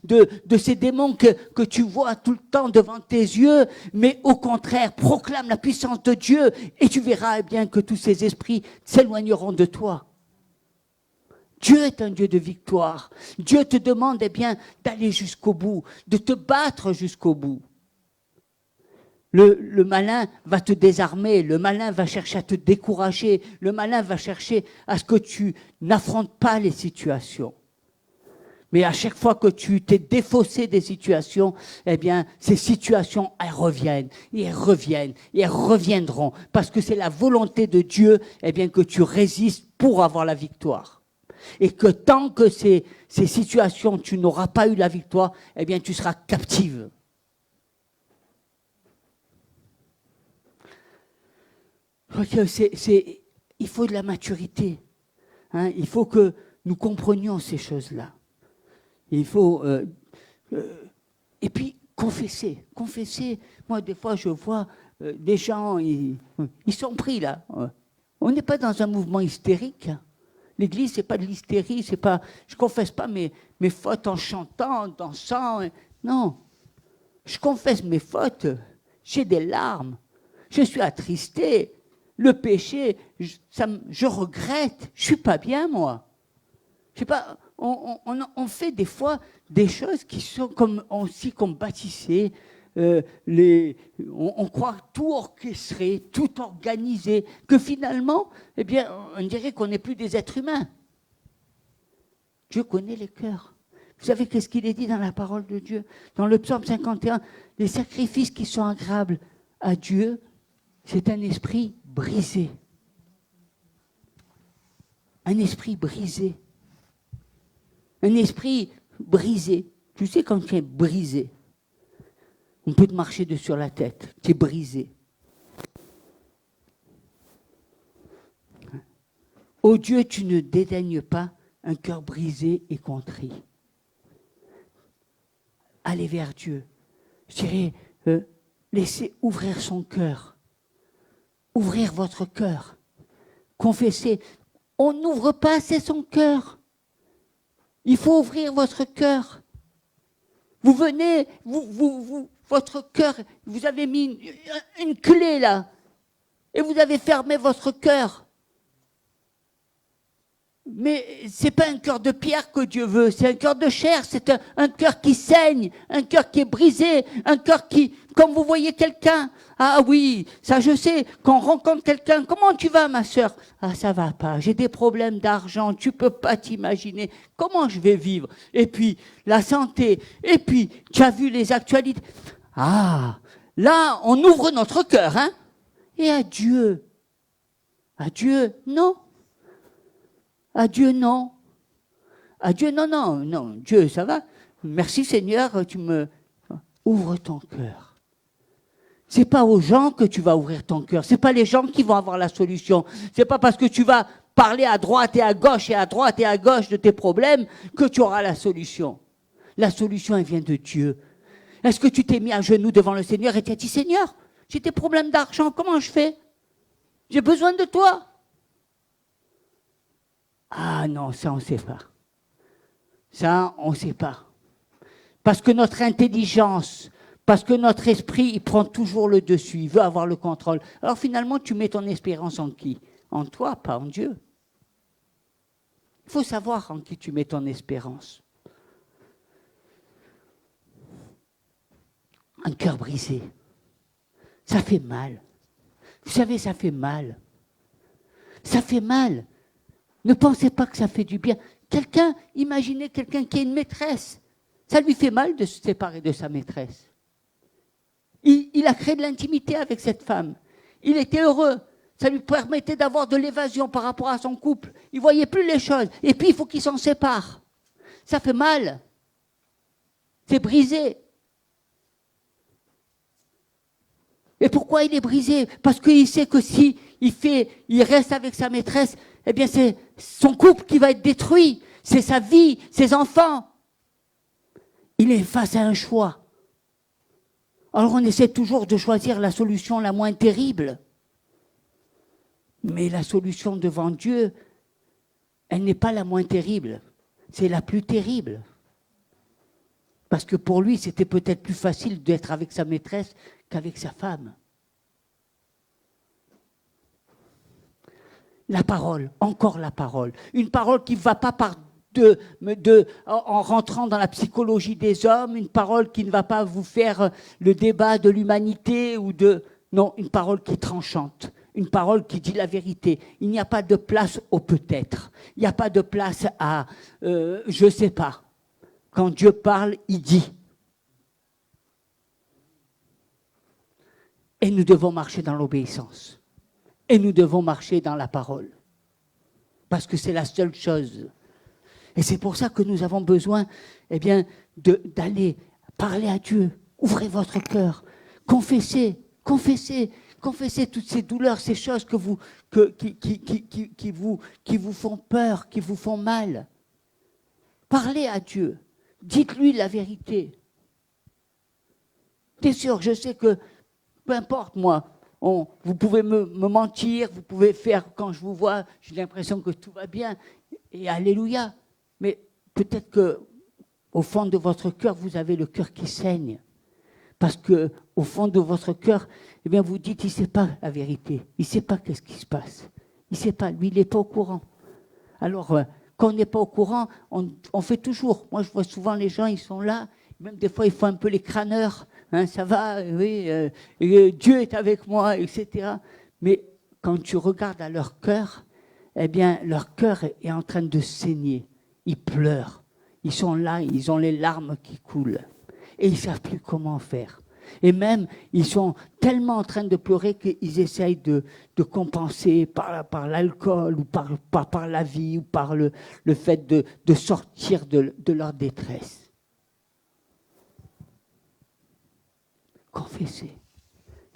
de ces démons que tu vois tout le temps devant tes yeux, mais au contraire, proclame la puissance de Dieu et tu verras bien que tous ces esprits s'éloigneront de toi. Dieu est un Dieu de victoire. Dieu te demande d'aller jusqu'au bout, de te battre jusqu'au bout. Le malin va te désarmer, le malin va chercher à te décourager, le malin va chercher à ce que tu n'affrontes pas les situations. Mais à chaque fois que tu t'es défaussé des situations, eh bien, ces situations, elles reviennent, et elles reviennent, et elles reviendront, parce que c'est la volonté de Dieu, eh bien, que tu résistes pour avoir la victoire. Et que tant que ces situations, tu n'auras pas eu la victoire, eh bien, tu seras captive. Il faut de la maturité. Hein, il faut que nous comprenions ces choses-là. Il faut... et puis, confesser. Moi, des fois, je vois des gens, ils sont pris là. On n'est pas dans un mouvement hystérique. L'Église, ce n'est pas de l'hystérie. Je ne confesse pas mes fautes en chantant, en dansant. Non. Je confesse mes fautes. J'ai des larmes. Je suis attristé. Le péché, je regrette, je ne suis pas bien, moi. Je sais pas, on fait des fois des choses qui sont comme bâtissait, on croit tout orchestré, tout organisé, que finalement, eh bien, on dirait qu'on n'est plus des êtres humains. Dieu connaît les cœurs. Vous savez qu'est-ce qu'il est dit dans la parole de Dieu? Dans le psaume 51, les sacrifices qui sont agréables à Dieu, c'est un esprit brisé. Un esprit brisé. Un esprit brisé. Tu sais quand tu es brisé, on peut te marcher dessus sur la tête. Tu es brisé. Ô Dieu, tu ne dédaignes pas un cœur brisé et contrit. Allez vers Dieu. Je dirais, laissez ouvrir son cœur. Ouvrir votre cœur. Confesser. On n'ouvre pas assez son cœur. Il faut ouvrir votre cœur. Vous venez, votre cœur, vous avez mis une clé là, et vous avez fermé votre cœur. Mais ce n'est pas un cœur de pierre que Dieu veut, c'est un cœur de chair, c'est un cœur qui saigne, un cœur qui est brisé, un cœur qui, comme vous voyez quelqu'un, ah oui, ça je sais, quand on rencontre quelqu'un, comment tu vas ma sœur? Ah ça va pas, j'ai des problèmes d'argent, tu peux pas t'imaginer, comment je vais vivre? Et puis la santé, et puis tu as vu les actualités. Ah, là on ouvre notre cœur, hein? Et à Dieu? À Dieu, non. À Dieu, non. À Dieu, non, non, non. Dieu, ça va. Merci Seigneur, tu me... Ouvre ton cœur. C'est pas aux gens que tu vas ouvrir ton cœur. C'est pas les gens qui vont avoir la solution. C'est pas parce que tu vas parler à droite et à gauche et à droite et à gauche de tes problèmes que tu auras la solution. La solution, elle vient de Dieu. Est-ce que tu t'es mis à genoux devant le Seigneur et tu as dit, Seigneur, j'ai des problèmes d'argent, comment je fais? J'ai besoin de toi. Ah non, ça on ne sait pas. Ça, on ne sait pas. Parce que notre intelligence, parce que notre esprit, il prend toujours le dessus, il veut avoir le contrôle. Alors finalement, tu mets ton espérance en qui? En toi, pas en Dieu. Il faut savoir en qui tu mets ton espérance. Un cœur brisé, ça fait mal. Vous savez, ça fait mal. Ça fait mal. Ne pensez pas que ça fait du bien. Imaginez quelqu'un qui est une maîtresse. Ça lui fait mal de se séparer de sa maîtresse. Il a créé de l'intimité avec cette femme. Il était heureux. Ça lui permettait d'avoir de l'évasion par rapport à son couple. Il ne voyait plus les choses. Et puis, il faut qu'il s'en sépare. Ça fait mal. C'est brisé. Et pourquoi il est brisé? Parce qu'il sait que si il reste avec sa maîtresse, eh bien c'est son couple qui va être détruit. C'est sa vie, ses enfants. Il est face à un choix. Alors on essaie toujours de choisir la solution la moins terrible. Mais la solution devant Dieu, elle n'est pas la moins terrible. C'est la plus terrible. Parce que pour lui, c'était peut-être plus facile d'être avec sa maîtresse qu'avec sa femme. La parole, encore la parole. Une parole qui ne va pas en rentrant dans la psychologie des hommes, une parole qui ne va pas vous faire le débat de l'humanité non, une parole qui est tranchante, une parole qui dit la vérité. Il n'y a pas de place au peut-être. Il n'y a pas de place à je ne sais pas. Quand Dieu parle, il dit. Et nous devons marcher dans l'obéissance. Et nous devons marcher dans la parole. Parce que c'est la seule chose. Et c'est pour ça que nous avons besoin d'aller parler à Dieu. Ouvrez votre cœur. Confessez toutes ces douleurs, ces choses qui vous font peur, qui vous font mal. Parlez à Dieu. Dites-lui la vérité. Bien sûr, je sais que, peu importe moi, vous pouvez me mentir, vous pouvez faire, quand je vous vois, j'ai l'impression que tout va bien, et alléluia. Mais peut-être qu'au fond de votre cœur, vous avez le cœur qui saigne. Parce qu'au fond de votre cœur, eh bien, vous dites, il ne sait pas la vérité, il ne sait pas qu'est-ce qui se passe. Il ne sait pas, lui, il n'est pas au courant. Alors, quand on n'est pas au courant, on fait toujours. Moi, je vois souvent les gens, ils sont là, même des fois, ils font un peu les crâneurs. Hein, ça va, oui, Dieu est avec moi, etc. Mais quand tu regardes à leur cœur, eh bien, leur cœur est en train de saigner. Ils pleurent. Ils sont là, ils ont les larmes qui coulent. Et ils ne savent plus comment faire. Et même, ils sont tellement en train de pleurer qu'ils essayent de compenser par l'alcool ou par la vie ou par le fait de sortir de leur détresse. Confesser,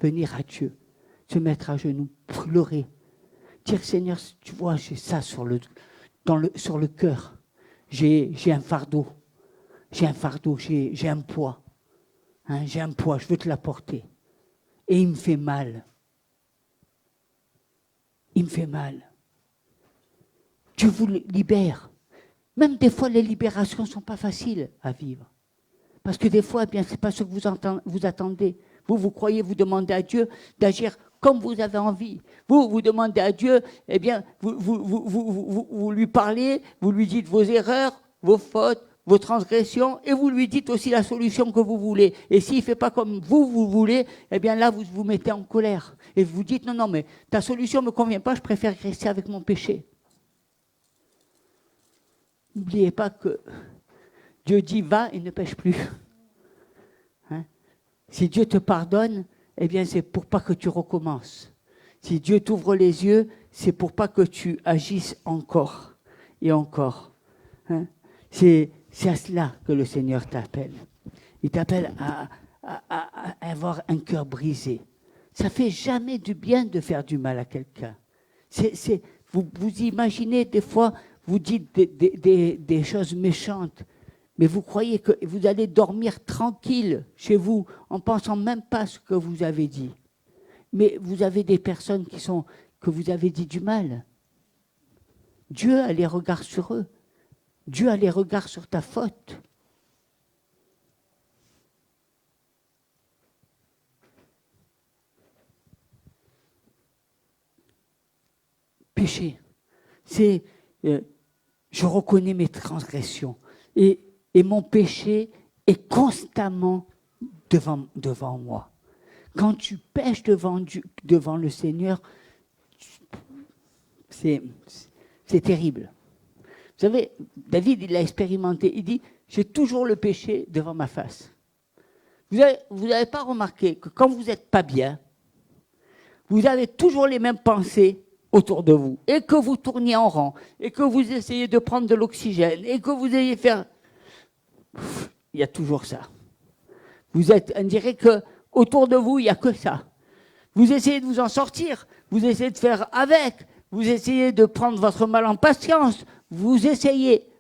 venir à Dieu, se mettre à genoux, pleurer, dire Seigneur, tu vois, j'ai ça sur le cœur, j'ai un fardeau, j'ai un poids, hein, j'ai un poids, je veux te l'apporter. Et il me fait mal. Il me fait mal. Dieu vous libère. Même des fois, les libérations ne sont pas faciles à vivre. Parce que des fois, eh bien, ce n'est pas ce que vous attendez. Vous croyez, vous demandez à Dieu d'agir comme vous avez envie. Vous demandez à Dieu, eh bien, vous lui parlez, vous lui dites vos erreurs, vos fautes, vos transgressions, et vous lui dites aussi la solution que vous voulez. Et s'il ne fait pas comme vous voulez, eh bien là, vous vous mettez en colère. Et vous dites, non, mais ta solution ne me convient pas, je préfère rester avec mon péché. N'oubliez pas que Dieu dit va et ne pêche plus. Hein? Si Dieu te pardonne, eh bien c'est pour pas que tu recommences. Si Dieu t'ouvre les yeux, c'est pour pas que tu agisses encore et encore. Hein? C'est à cela que le Seigneur t'appelle. Il t'appelle à avoir un cœur brisé. Ça fait jamais du bien de faire du mal à quelqu'un. Vous imaginez des fois, vous dites des choses méchantes, mais vous croyez que vous allez dormir tranquille chez vous en pensant même pas ce que vous avez dit. Mais vous avez des personnes que vous avez dit du mal. Dieu a les regards sur eux. Dieu a les regards sur ta faute. Péché, c'est je reconnais mes transgressions et mon péché est constamment devant moi. Quand tu pèches devant le Seigneur, c'est terrible. Vous savez, David, il l'a expérimenté. Il dit, j'ai toujours le péché devant ma face. Vous n'avez pas remarqué que quand vous n'êtes pas bien, vous avez toujours les mêmes pensées autour de vous, et que vous tourniez en rond, et que vous essayez de prendre de l'oxygène, et que vous ayez faire... Il y a toujours ça. On dirait que autour de vous, il n'y a que ça. Vous essayez de vous en sortir, vous essayez de faire avec, vous essayez de prendre votre mal en patience, vous essayez.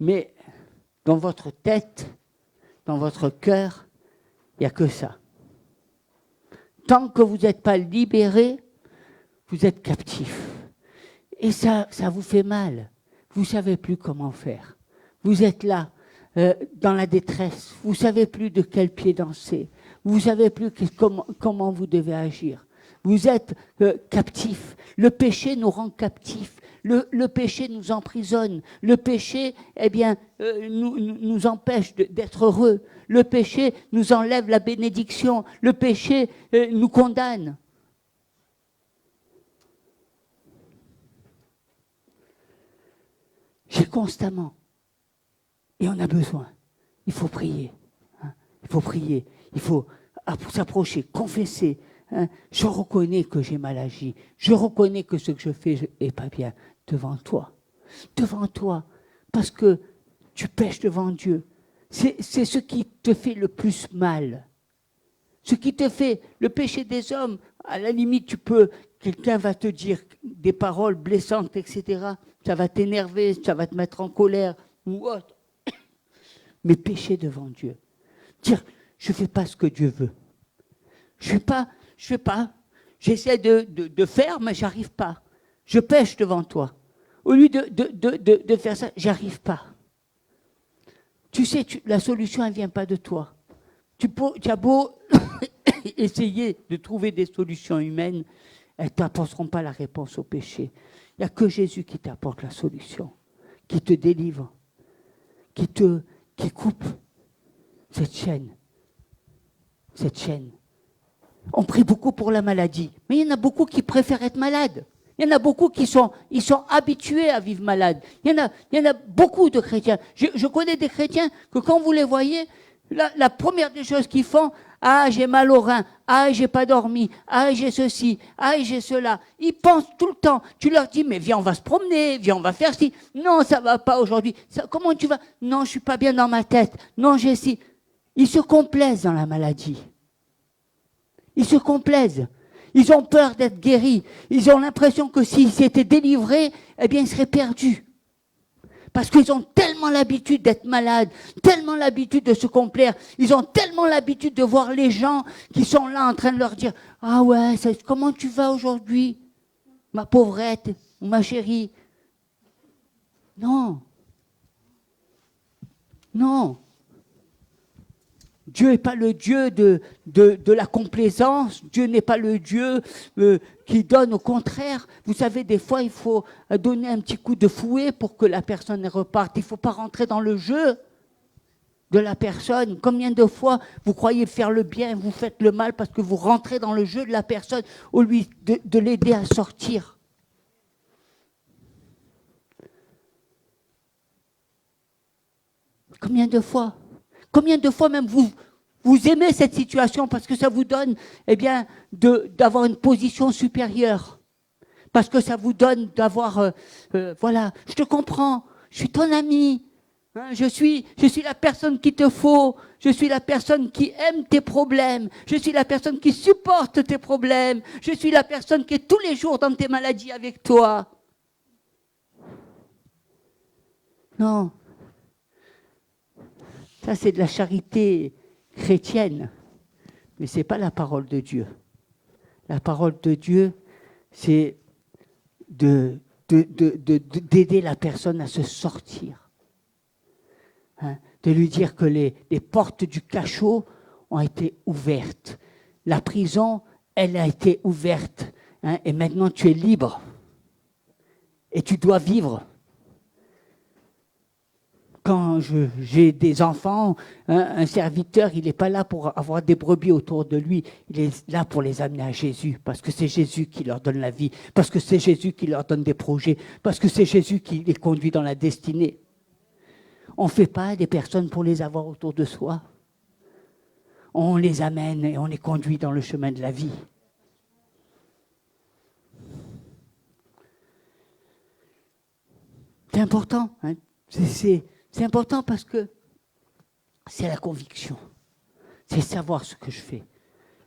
Mais dans votre tête, dans votre cœur, il n'y a que ça. Tant que vous n'êtes pas libéré, vous êtes captif. Et ça vous fait mal. Vous ne savez plus comment faire. Vous êtes là, dans la détresse. Vous ne savez plus de quel pied danser. Vous ne savez plus comment vous devez agir. Vous êtes captif. Le péché nous rend captifs. Le péché nous emprisonne. Le péché, nous empêche d'être heureux. Le péché nous enlève la bénédiction. Le péché nous condamne. J'ai constamment. Et on a besoin. Il faut prier. Hein. Il faut prier. Il faut s'approcher, confesser. Hein. Je reconnais que j'ai mal agi. Je reconnais que ce que je fais n'est pas bien. Devant toi. Devant toi. Parce que tu pèches devant Dieu. C'est ce qui te fait le plus mal. Ce qui te fait le péché des hommes. À la limite, quelqu'un va te dire des paroles blessantes, etc. Ça va t'énerver, ça va te mettre en colère ou autre. Mais pécher devant Dieu. Dire, je ne fais pas ce que Dieu veut. Je fais pas. J'essaie de faire, mais je n'arrive pas. Je pêche devant toi. Au lieu de faire ça, j'arrive pas. Tu sais, la solution, elle ne vient pas de toi. Tu as beau essayer de trouver des solutions humaines, elles ne t'apporteront pas la réponse au péché. Il n'y a que Jésus qui t'apporte la solution, qui te délivre, qui coupe cette chaîne. Cette chaîne. On prie beaucoup pour la maladie, mais il y en a beaucoup qui préfèrent être malades. Il y en a beaucoup qui sont habitués à vivre malades. Il y en a beaucoup de chrétiens. Je connais des chrétiens que quand vous les voyez, la première des choses qu'ils font, ah, j'ai mal au rein, ah, j'ai pas dormi, ah, j'ai ceci, ah, j'ai cela. Ils pensent tout le temps. Tu leur dis, mais viens, on va se promener, viens, on va faire ci. Non, ça va pas aujourd'hui. Comment tu vas? Non, je suis pas bien dans ma tête. Non, j'ai ci. Ils se complaisent dans la maladie. Ils se complaisent. Ils ont peur d'être guéris. Ils ont l'impression que s'ils s'étaient délivrés, eh bien, ils seraient perdus. Parce qu'ils ont tellement l'habitude d'être malades, tellement l'habitude de se complaire. Ils ont tellement l'habitude de voir les gens qui sont là en train de leur dire « Ah ouais, comment tu vas aujourd'hui, ma pauvrette, ou ma chérie ?» Non. Non. Dieu n'est pas le Dieu de la complaisance. Dieu n'est pas le Dieu qui donne, au contraire. Vous savez, des fois, il faut donner un petit coup de fouet pour que la personne reparte. Il ne faut pas rentrer dans le jeu de la personne. Combien de fois vous croyez faire le bien et vous faites le mal parce que vous rentrez dans le jeu de la personne au lieu de l'aider à sortir. Combien de fois même Vous aimez cette situation parce que ça vous donne, eh bien, d'avoir une position supérieure. Parce que ça vous donne d'avoir, voilà, je te comprends, je suis ton ami, hein, je suis la personne qu'il te faut, je suis la personne qui aime tes problèmes, je suis la personne qui supporte tes problèmes, je suis la personne qui est tous les jours dans tes maladies avec toi. Non, ça c'est de la charité chrétienne, mais ce n'est pas la parole de Dieu. La parole de Dieu, c'est d'aider la personne à se sortir. Hein, de lui dire que les portes du cachot ont été ouvertes. La prison, elle a été ouverte. Hein, et maintenant, tu es libre. Et tu dois vivre. Quand j'ai des enfants, un serviteur, il n'est pas là pour avoir des brebis autour de lui, il est là pour les amener à Jésus, parce que c'est Jésus qui leur donne la vie, parce que c'est Jésus qui leur donne des projets, parce que c'est Jésus qui les conduit dans la destinée. On ne fait pas des personnes pour les avoir autour de soi. On les amène et on les conduit dans le chemin de la vie. C'est important, hein. C'est important parce que c'est la conviction. C'est savoir ce que je fais.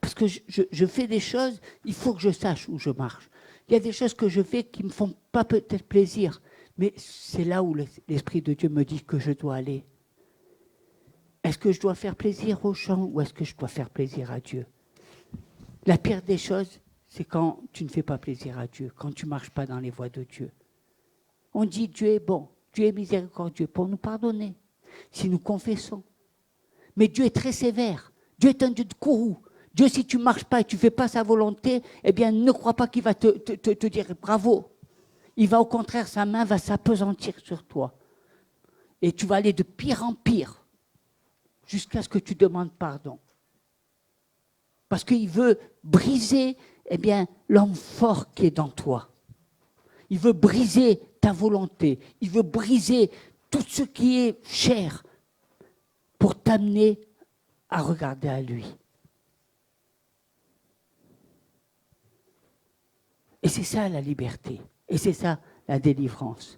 Parce que je fais des choses, il faut que je sache où je marche. Il y a des choses que je fais qui ne me font pas peut-être plaisir, mais c'est là où l'Esprit de Dieu me dit que je dois aller. Est-ce que je dois faire plaisir aux gens ou est-ce que je dois faire plaisir à Dieu? La pire des choses, c'est quand tu ne fais pas plaisir à Dieu, quand tu ne marches pas dans les voies de Dieu. On dit Dieu est bon. Dieu est miséricordieux pour nous pardonner, si nous confessons. Mais Dieu est très sévère. Dieu est un Dieu de courroux. Dieu, si tu ne marches pas et tu ne fais pas sa volonté, eh bien, ne crois pas qu'il va te dire bravo. Il va au contraire, sa main va s'appesantir sur toi. Et tu vas aller de pire en pire, jusqu'à ce que tu demandes pardon. Parce qu'il veut briser, eh bien, l'homme fort qui est dans toi. Il veut briser ta volonté. Il veut briser tout ce qui est cher pour t'amener à regarder à lui. Et c'est ça la liberté. Et c'est ça la délivrance.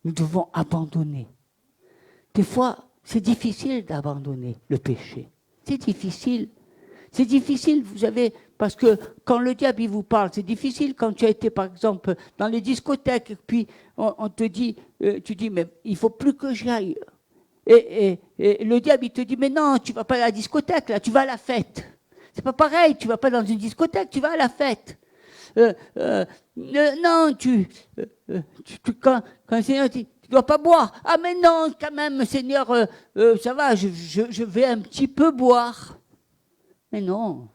Nous devons abandonner. Des fois, c'est difficile d'abandonner le péché. C'est difficile. C'est difficile, vous savez, parce que quand le diable il vous parle, c'est difficile quand tu as été, par exemple, dans les discothèques, et puis on te dit, tu dis, mais il ne faut plus que j'y aille. Et le diable, il te dit, mais non, tu ne vas pas à la discothèque, là, tu vas à la fête. C'est pas pareil, tu ne vas pas dans une discothèque, tu vas à la fête. Non, quand le Seigneur dit, tu ne dois pas boire. Ah, mais non, quand même, Seigneur, ça va, je vais un petit peu boire. Mais non,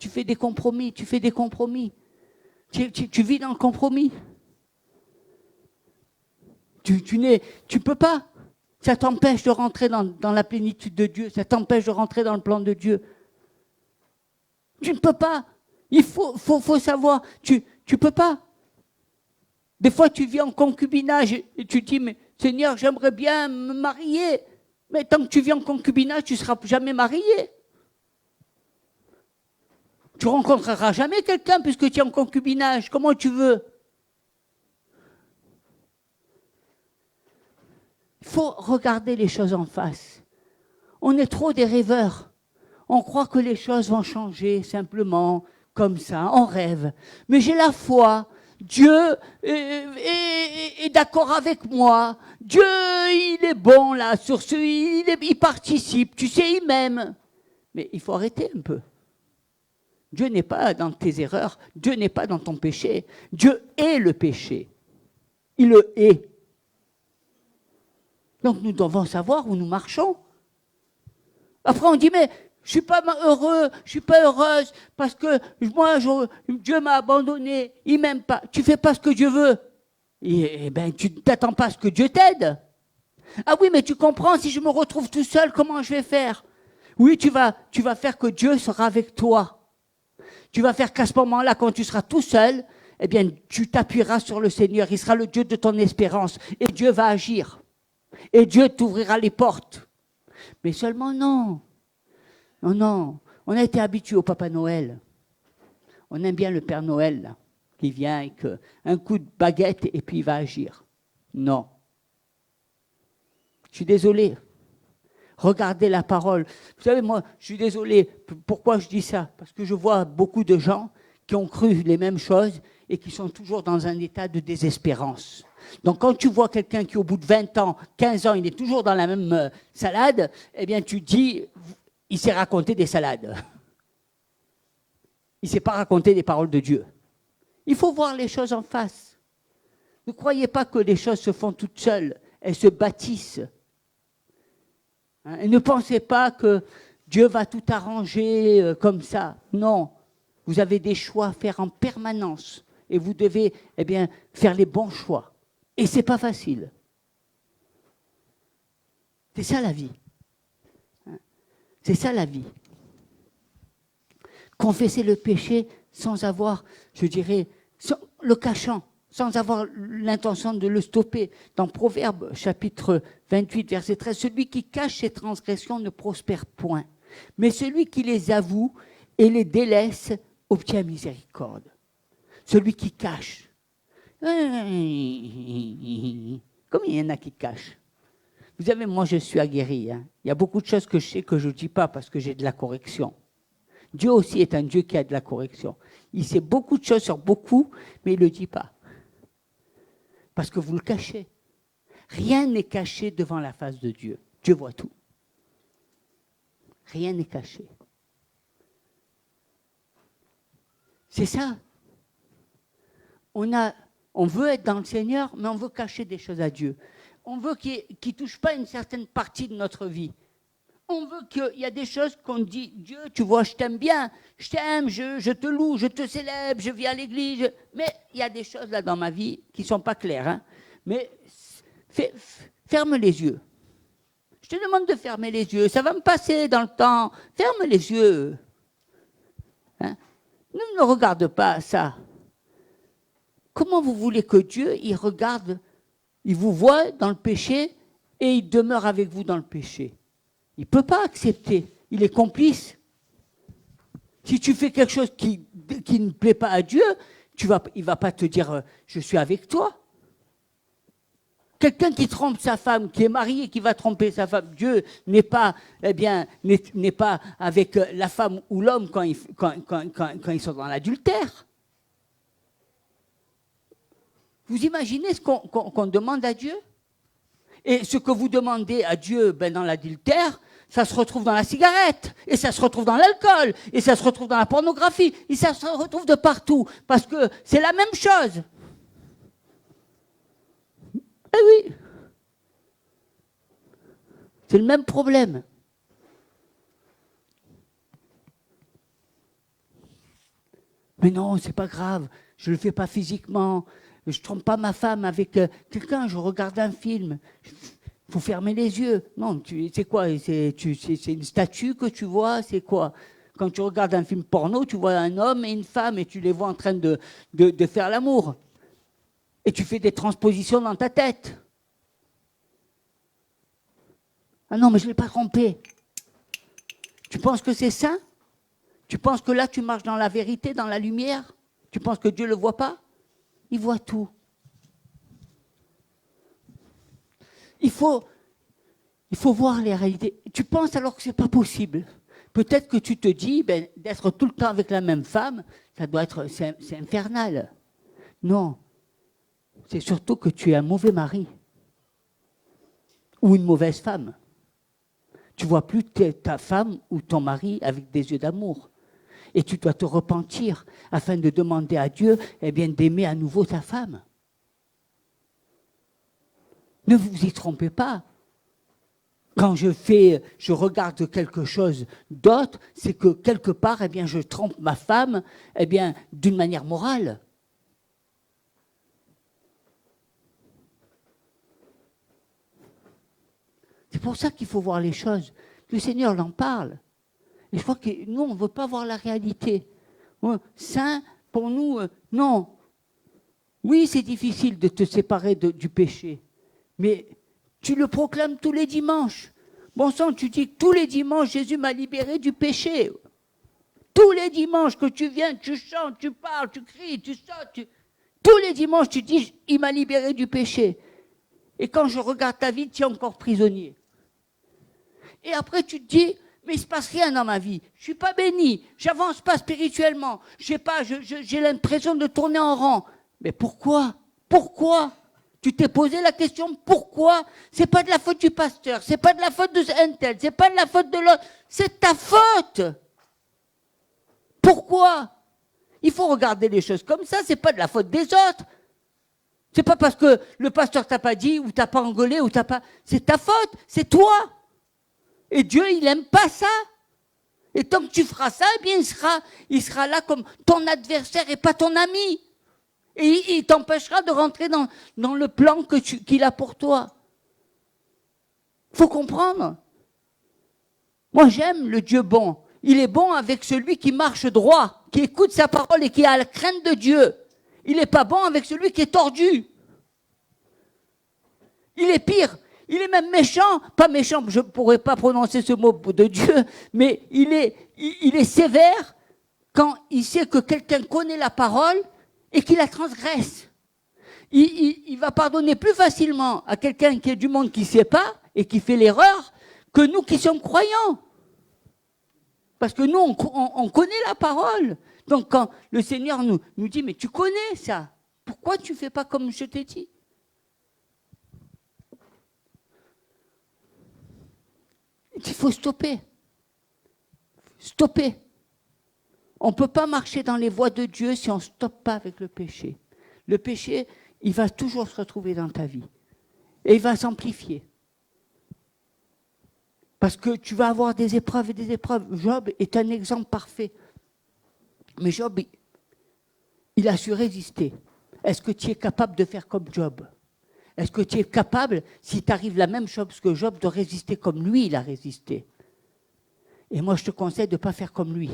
tu fais des compromis, tu vis dans le compromis. Tu peux pas. Ça t'empêche de rentrer dans la plénitude de Dieu, ça t'empêche de rentrer dans le plan de Dieu. Tu ne peux pas. Il faut savoir, tu peux pas. Des fois, tu vis en concubinage et tu dis, mais Seigneur, j'aimerais bien me marier. Mais tant que tu vis en concubinage, tu ne seras jamais marié. Tu ne rencontreras jamais quelqu'un puisque tu es en concubinage. Comment tu veux? Il faut regarder les choses en face. On est trop des rêveurs. On croit que les choses vont changer simplement, comme ça, on rêve. Mais j'ai la foi. Dieu est d'accord avec moi. Dieu, il est bon là, sur ce, il participe. Tu sais, il m'aime. Mais il faut arrêter un peu. Dieu n'est pas dans tes erreurs, Dieu n'est pas dans ton péché. Dieu est le péché. Il le est. Donc nous devons savoir où nous marchons. Après on dit, mais je ne suis pas heureux, je ne suis pas heureuse, parce que moi, Dieu m'a abandonné, il ne m'aime pas. Tu ne fais pas ce que Dieu veut. Et ben, tu ne t'attends pas à ce que Dieu t'aide. Ah oui, mais tu comprends, si je me retrouve tout seul, comment je vais faire? Oui, tu vas faire que Dieu sera avec toi. Tu vas faire qu'à ce moment-là, quand tu seras tout seul, eh bien, tu t'appuieras sur le Seigneur. Il sera le Dieu de ton espérance. Et Dieu va agir. Et Dieu t'ouvrira les portes. Mais seulement non. Non, non. On a été habitué au Papa Noël. On aime bien le Père Noël, là, qui vient avec un coup de baguette et puis il va agir. Non. Je suis désolé. Regardez la parole. Vous savez, moi, je suis désolé. Pourquoi je dis ça? Parce que je vois beaucoup de gens qui ont cru les mêmes choses et qui sont toujours dans un état de désespérance. Donc, quand tu vois quelqu'un qui, au bout de 20 ans, 15 ans, il est toujours dans la même salade, eh bien, tu dis, il s'est raconté des salades. Il ne s'est pas raconté des paroles de Dieu. Il faut voir les choses en face. Ne croyez pas que les choses se font toutes seules. Elles se bâtissent. Et ne pensez pas que Dieu va tout arranger comme ça. Non. Vous avez des choix à faire en permanence. Et vous devez faire les bons choix. Et ce n'est pas facile. C'est ça la vie. C'est ça la vie. Confesser le péché sans avoir, je dirais, le cachant, sans avoir l'intention de le stopper. Dans Proverbes, chapitre 28, verset 13, celui qui cache ses transgressions ne prospère point, mais celui qui les avoue et les délaisse obtient miséricorde. Celui qui cache. Comme il y en a qui cachent. Vous savez, moi je suis aguerri. Il y a beaucoup de choses que je sais que je ne dis pas parce que j'ai de la correction. Dieu aussi est un Dieu qui a de la correction. Il sait beaucoup de choses sur beaucoup, mais il ne le dit pas. Parce que vous le cachez. Rien n'est caché devant la face de Dieu. Dieu voit tout. Rien n'est caché. C'est ça. On veut être dans le Seigneur, mais on veut cacher des choses à Dieu. On veut qu'il ne touche pas une certaine partie de notre vie. On veut qu'il y a des choses qu'on dit, Dieu, tu vois, je t'aime bien, je t'aime, je te loue, je te célèbre, je viens à l'église. Mais il y a des choses là dans ma vie qui ne sont pas claires. Hein. Mais ferme les yeux. Je te demande de fermer les yeux. Ça va me passer dans le temps. Ferme les yeux. Hein? Ne regarde pas ça. Comment vous voulez que Dieu, il regarde, il vous voit dans le péché et il demeure avec vous dans le péché? Il ne peut pas accepter. Il est complice. Si tu fais quelque chose qui ne plaît pas à Dieu, il ne va pas te dire « je suis avec toi ». Quelqu'un qui trompe sa femme, qui est marié, qui va tromper sa femme, Dieu n'est pas, n'est pas avec la femme ou l'homme quand ils sont dans l'adultère. Vous imaginez ce qu'on demande à Dieu? Et ce que vous demandez à Dieu dans l'adultère, ça se retrouve dans la cigarette, et ça se retrouve dans l'alcool, et ça se retrouve dans la pornographie, et ça se retrouve de partout, parce que c'est la même chose. Eh oui, c'est le même problème. Mais non, c'est pas grave, je le fais pas physiquement. Je ne trompe pas ma femme avec quelqu'un, je regarde un film. Il faut fermer les yeux. Non, c'est quoi? C'est une statue que tu vois? C'est quoi? Quand tu regardes un film porno, tu vois un homme et une femme et tu les vois en train de faire l'amour. Et tu fais des transpositions dans ta tête. Ah non, mais je ne l'ai pas trompé. Tu penses que c'est ça? Tu penses que là, tu marches dans la vérité, dans la lumière? Tu penses que Dieu ne le voit pas? Il voit tout. Il faut voir les réalités. Tu penses alors que ce n'est pas possible. Peut-être que tu te dis, d'être tout le temps avec la même femme, ça doit être, c'est infernal. Non. C'est surtout que tu es un mauvais mari. Ou une mauvaise femme. Tu ne vois plus ta femme ou ton mari avec des yeux d'amour. Et tu dois te repentir afin de demander à Dieu d'aimer à nouveau ta femme. Ne vous y trompez pas. Quand je regarde quelque chose d'autre, c'est que quelque part, je trompe ma femme d'une manière morale. C'est pour ça qu'il faut voir les choses. Le Seigneur en parle. Et je crois que nous, on ne veut pas voir la réalité. Saint, pour nous, non. Oui, c'est difficile de te séparer du péché. Mais Tu le proclames tous les dimanches. Bon sang, tu dis que tous les dimanches, Jésus m'a libéré du péché. Tous les dimanches que tu viens, tu chantes, tu parles, tu cries, tu sautes. Tous les dimanches, tu dis, il m'a libéré du péché. Et quand je regarde ta vie, tu es encore prisonnier. Et après, tu te dis, mais il ne se passe rien dans ma vie. Je ne suis pas béni, j'avance pas spirituellement. J'ai l'impression de tourner en rond. Mais pourquoi? Pourquoi? Tu t'es posé la question, pourquoi? C'est pas de la faute du pasteur, c'est pas de la faute de un tel, c'est pas de la faute de l'autre, c'est ta faute. Pourquoi? Il faut regarder les choses comme ça, c'est pas de la faute des autres. C'est pas parce que le pasteur t'a pas dit, ou t'a pas engueulé, ou t'as pas... C'est ta faute, c'est toi. Et Dieu, il aime pas ça. Et tant que tu feras ça, eh bien, il sera là comme ton adversaire et pas ton ami. Et il t'empêchera de rentrer dans le plan qu'il a pour toi. Il faut comprendre. Moi, j'aime le Dieu bon. Il est bon avec celui qui marche droit, qui écoute sa parole et qui a la crainte de Dieu. Il n'est pas bon avec celui qui est tordu. Il est pire. Il est même méchant. Pas méchant, je ne pourrais pas prononcer ce mot de Dieu, mais il est sévère quand il sait que quelqu'un connaît la parole et qu'il la transgresse. Il va pardonner plus facilement à quelqu'un qui est du monde qui ne sait pas et qui fait l'erreur que nous qui sommes croyants. Parce que nous, on connaît la parole. Donc quand le Seigneur nous dit, mais tu connais ça, pourquoi tu ne fais pas comme je t'ai dit? Il faut stopper. Stopper. On ne peut pas marcher dans les voies de Dieu si on ne stoppe pas avec le péché. Le péché, il va toujours se retrouver dans ta vie. Et il va s'amplifier. Parce que tu vas avoir des épreuves et des épreuves. Job est un exemple parfait. Mais Job, il a su résister. Est-ce que tu es capable de faire comme Job? Est-ce que tu es capable, si t'arrive la même chose que Job, de résister comme lui, il a résisté? Et moi, je te conseille de ne pas faire comme lui.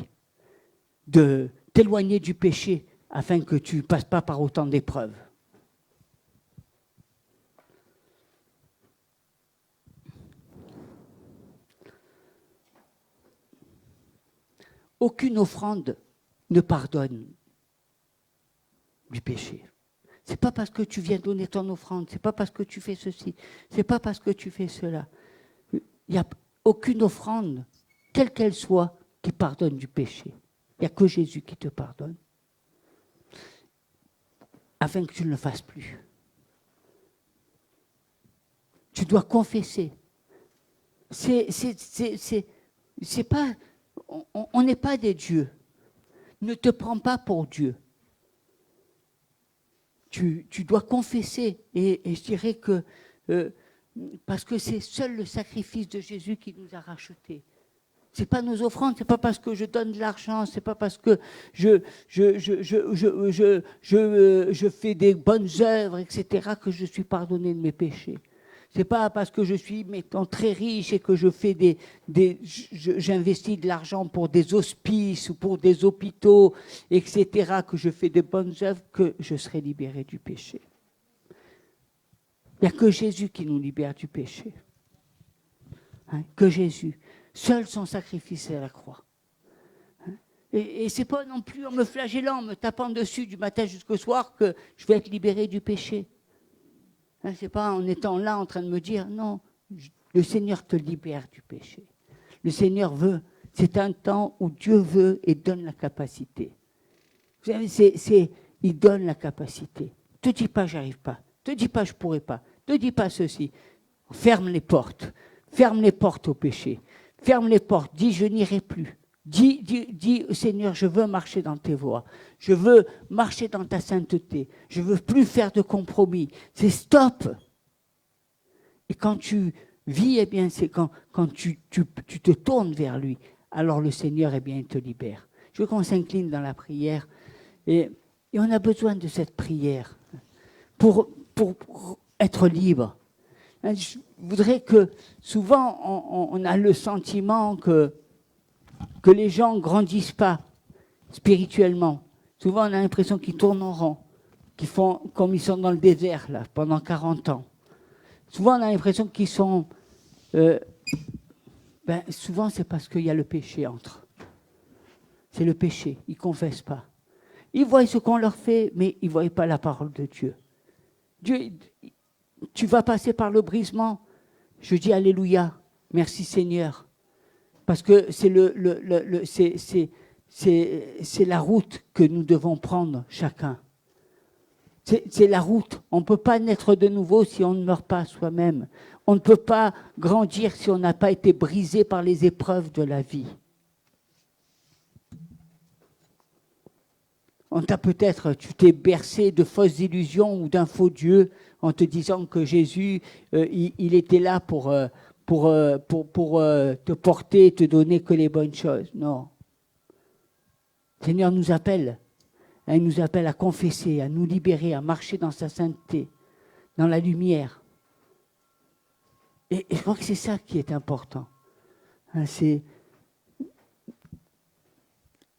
De t'éloigner du péché afin que tu ne passes pas par autant d'épreuves. Aucune offrande ne pardonne du péché. C'est pas parce que tu viens donner ton offrande, c'est pas parce que tu fais ceci, c'est pas parce que tu fais cela. Il n'y a aucune offrande, quelle qu'elle soit, qui pardonne du péché. Il n'y a que Jésus qui te pardonne. Afin que tu ne le fasses plus. Tu dois confesser. C'est pas... On n'est pas des dieux. Ne te prends pas pour Dieu. Tu dois confesser. Et je dirais que... parce que c'est seul le sacrifice de Jésus qui nous a rachetés. C'est pas nos offrandes, c'est pas parce que je donne de l'argent, c'est pas parce que je fais des bonnes œuvres, etc., que je suis pardonné de mes péchés. C'est pas parce que je suis, mettons, très riche et que je fais j'investis de l'argent pour des hospices ou pour des hôpitaux, etc., que je fais de bonnes œuvres, que je serai libéré du péché. Il n'y a que Jésus qui nous libère du péché. Hein, que Jésus. Seul son sacrifice à la croix. Hein, et ce n'est pas non plus en me flagellant, en me tapant dessus du matin jusqu'au soir que je vais être libéré du péché. Hein, ce n'est pas en étant là en train de me dire, non, le Seigneur te libère du péché. Le Seigneur veut, c'est un temps où Dieu veut et donne la capacité. Vous savez, il donne la capacité. Ne te dis pas, j'arrive pas. Ne te dis pas, je pourrais pas. Ne te dis pas ceci. Ferme les portes. Ferme les portes au péché. Ferme les portes. Dis, je n'irai plus. Dis, Seigneur, je veux marcher dans tes voies. Je veux marcher dans ta sainteté. Je ne veux plus faire de compromis. C'est stop. Et quand tu vis, eh bien, c'est quand tu te tournes vers lui. Alors le Seigneur, eh bien, il te libère. Je veux qu'on s'incline dans la prière. Et on a besoin de cette prière pour être libre. Je voudrais que souvent on a le sentiment que les gens ne grandissent pas spirituellement. Souvent on a l'impression qu'ils tournent en rond, qu'ils font comme ils sont dans le désert là, pendant 40 ans. Souvent, on a l'impression qu'ils sont... souvent, c'est parce qu'il y a le péché entre. C'est le péché. Ils ne confessent pas. Ils voient ce qu'on leur fait, mais ils ne voient pas la parole de Dieu. Dieu, tu vas passer par le brisement. Je dis Alléluia. Merci Seigneur. Parce que c'est c'est la route que nous devons prendre chacun. C'est la route. On ne peut pas naître de nouveau si on ne meurt pas soi-même. On ne peut pas grandir si on n'a pas été brisé par les épreuves de la vie. Tu t'es bercé de fausses illusions ou d'un faux Dieu en te disant que Jésus, il était là pour te porter et te donner que les bonnes choses. Non. Le Seigneur nous appelle. Il nous appelle à confesser, à nous libérer, à marcher dans sa sainteté, dans la lumière. Et je crois que c'est ça qui est important.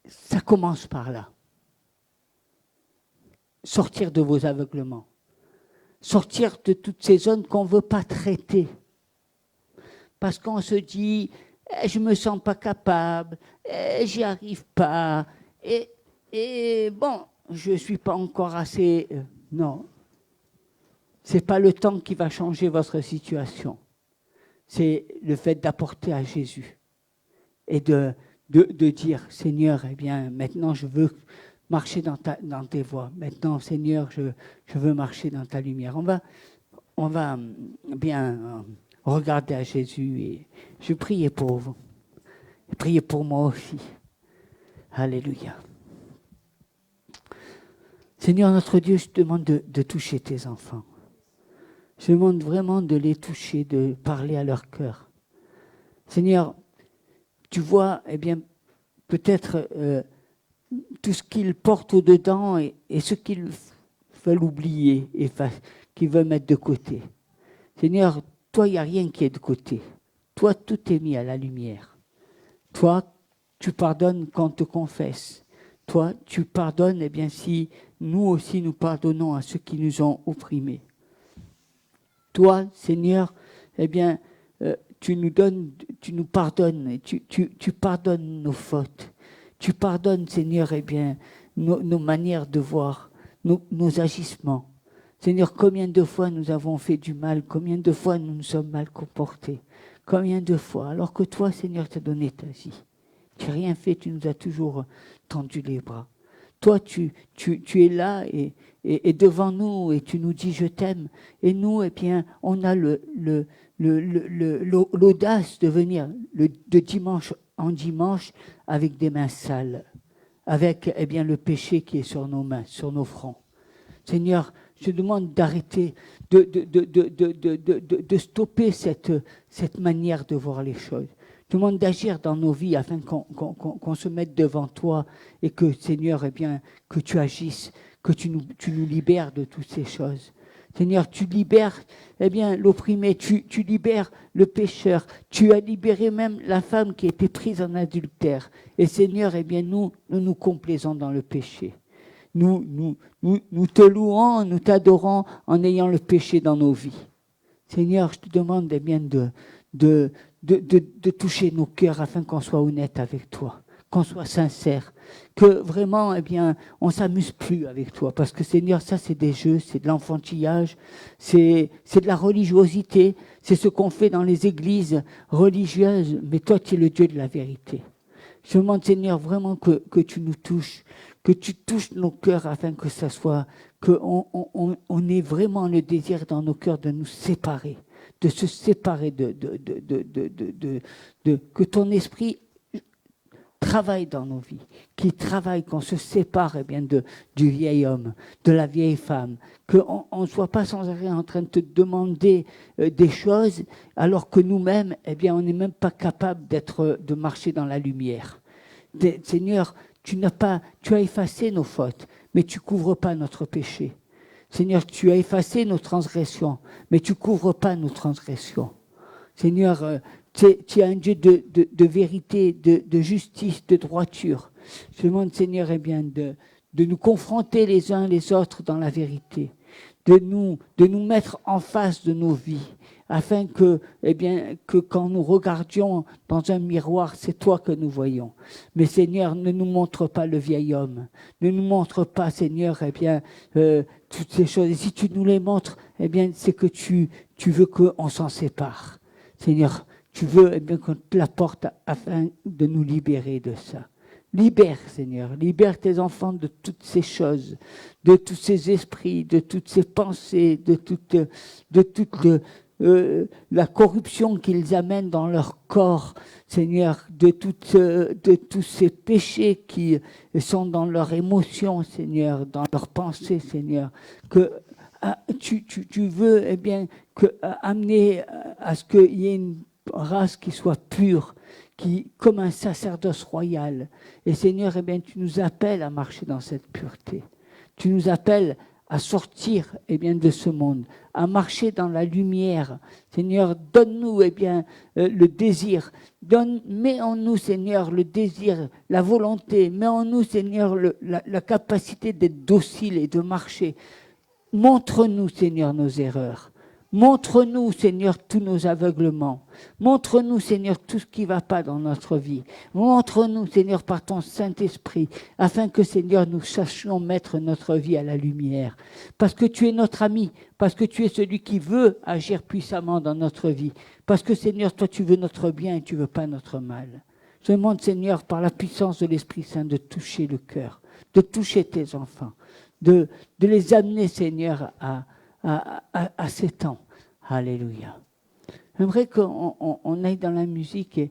Ça commence par là. Sortir de vos aveuglements. Sortir de toutes ces zones qu'on ne veut pas traiter. Parce qu'on se dit, je ne me sens pas capable, j'y arrive pas, et bon, je ne suis pas encore assez... non. Ce n'est pas le temps qui va changer votre situation. C'est le fait d'apporter à Jésus. Et de dire, Seigneur, eh bien, maintenant je veux marcher dans tes voies. Maintenant, Seigneur, je veux marcher dans ta lumière. On va bien regarder à Jésus et je priais pour vous. Priez pour moi aussi. Alléluia. Seigneur notre Dieu, je te demande de toucher tes enfants. Je demande vraiment de les toucher, de parler à leur cœur. Seigneur, tu vois, eh bien, peut-être tout ce qu'ils portent au-dedans et ce qu'ils veulent oublier et qu'ils veulent mettre de côté. Seigneur, toi, il n'y a rien qui est de côté. Toi, tout est mis à la lumière. Toi, tu pardonnes quand on te confesse. Toi, tu pardonnes, eh bien, si nous aussi nous pardonnons à ceux qui nous ont opprimés. Toi, Seigneur, eh bien, tu nous pardonnes, et tu pardonnes nos fautes. Tu pardonnes, Seigneur, eh bien, nos manières de voir, nos agissements. Seigneur, combien de fois nous avons fait du mal, combien de fois nous nous sommes mal comportés, combien de fois, alors que toi, Seigneur, t'as donné ta vie. Tu n'as rien fait, tu nous as toujours tendu les bras. Toi, tu es là et devant nous et tu nous dis je t'aime. Et nous, eh bien, on a l'audace de venir de dimanche en dimanche avec des mains sales, avec eh bien, le péché qui est sur nos mains, sur nos fronts. Seigneur, je demande d'arrêter, de stopper cette manière de voir les choses. Je demande d'agir dans nos vies afin qu'on se mette devant toi et que, Seigneur, eh bien, que tu agisses, que tu nous libères de toutes ces choses. Seigneur, tu libères eh bien, l'opprimé, tu libères le pécheur, tu as libéré même la femme qui était prise en adultère. Et Seigneur, eh bien, nous complaisons dans le péché. Nous te louons, nous t'adorons en ayant le péché dans nos vies. Seigneur, je te demande eh bien, de toucher nos cœurs afin qu'on soit honnête avec toi, qu'on soit sincère, que vraiment, eh bien, on s'amuse plus avec toi, parce que Seigneur, ça c'est des jeux, c'est de l'enfantillage, c'est de la religiosité, c'est ce qu'on fait dans les églises religieuses, mais toi tu es le Dieu de la vérité. Je demande, Seigneur, vraiment que tu nous touches, que tu touches nos cœurs afin que ça soit, qu'on ait vraiment le désir dans nos cœurs de nous séparer, de se séparer, que ton esprit travaille dans nos vies, qu'il travaille, qu'on se sépare eh bien, du vieil homme, de la vieille femme, qu'on ne soit pas sans arrêt en train de te demander des choses alors que nous-mêmes, eh bien, on n'est même pas capable de marcher dans la lumière. Seigneur, tu as effacé nos fautes, mais tu ne couvres pas notre péché. Seigneur, tu as effacé nos transgressions, mais tu ne couvres pas nos transgressions. Seigneur, tu es un Dieu de vérité, de justice, de droiture. Je demande, Seigneur, eh bien, de nous confronter les uns les autres dans la vérité, de nous mettre en face de nos vies, afin que, que quand nous regardions dans un miroir, c'est toi que nous voyons. Mais Seigneur, ne nous montre pas le vieil homme. Ne nous montre pas, Seigneur, toutes ces choses. Et si tu nous les montres, c'est que tu veux qu'on s'en sépare. Seigneur, tu veux qu'on te l'apporte afin de nous libérer de ça. Libère, Seigneur, libère tes enfants de toutes ces choses, de tous ces esprits, de toutes ces pensées, de toute la corruption qu'ils amènent dans leur corps, Seigneur, de tous ces péchés qui sont dans leurs émotions, Seigneur, dans leurs pensées, Seigneur, que tu veux amener à ce qu'il y ait une race qui soit pure, comme un sacerdoce royal. Et Seigneur, tu nous appelles à marcher dans cette pureté. Tu nous appelles à sortir de ce monde, à marcher dans la lumière. Seigneur, donne-nous le désir. Mets en nous, Seigneur, le désir, la volonté. Mets en nous, Seigneur, la capacité d'être docile et de marcher. Montre-nous, Seigneur, nos erreurs. Montre-nous, Seigneur, tous nos aveuglements. Montre-nous, Seigneur, tout ce qui ne va pas dans notre vie. Montre-nous, Seigneur, par ton Saint-Esprit, afin que, Seigneur, nous sachions mettre notre vie à la lumière. Parce que tu es notre ami, parce que tu es celui qui veut agir puissamment dans notre vie. Parce que, Seigneur, toi, tu veux notre bien et tu ne veux pas notre mal. Je demande, Seigneur, par la puissance de l'Esprit Saint, de toucher le cœur, de toucher tes enfants, de les amener, Seigneur, à ces temps. Alléluia. J'aimerais qu'on aille dans la musique et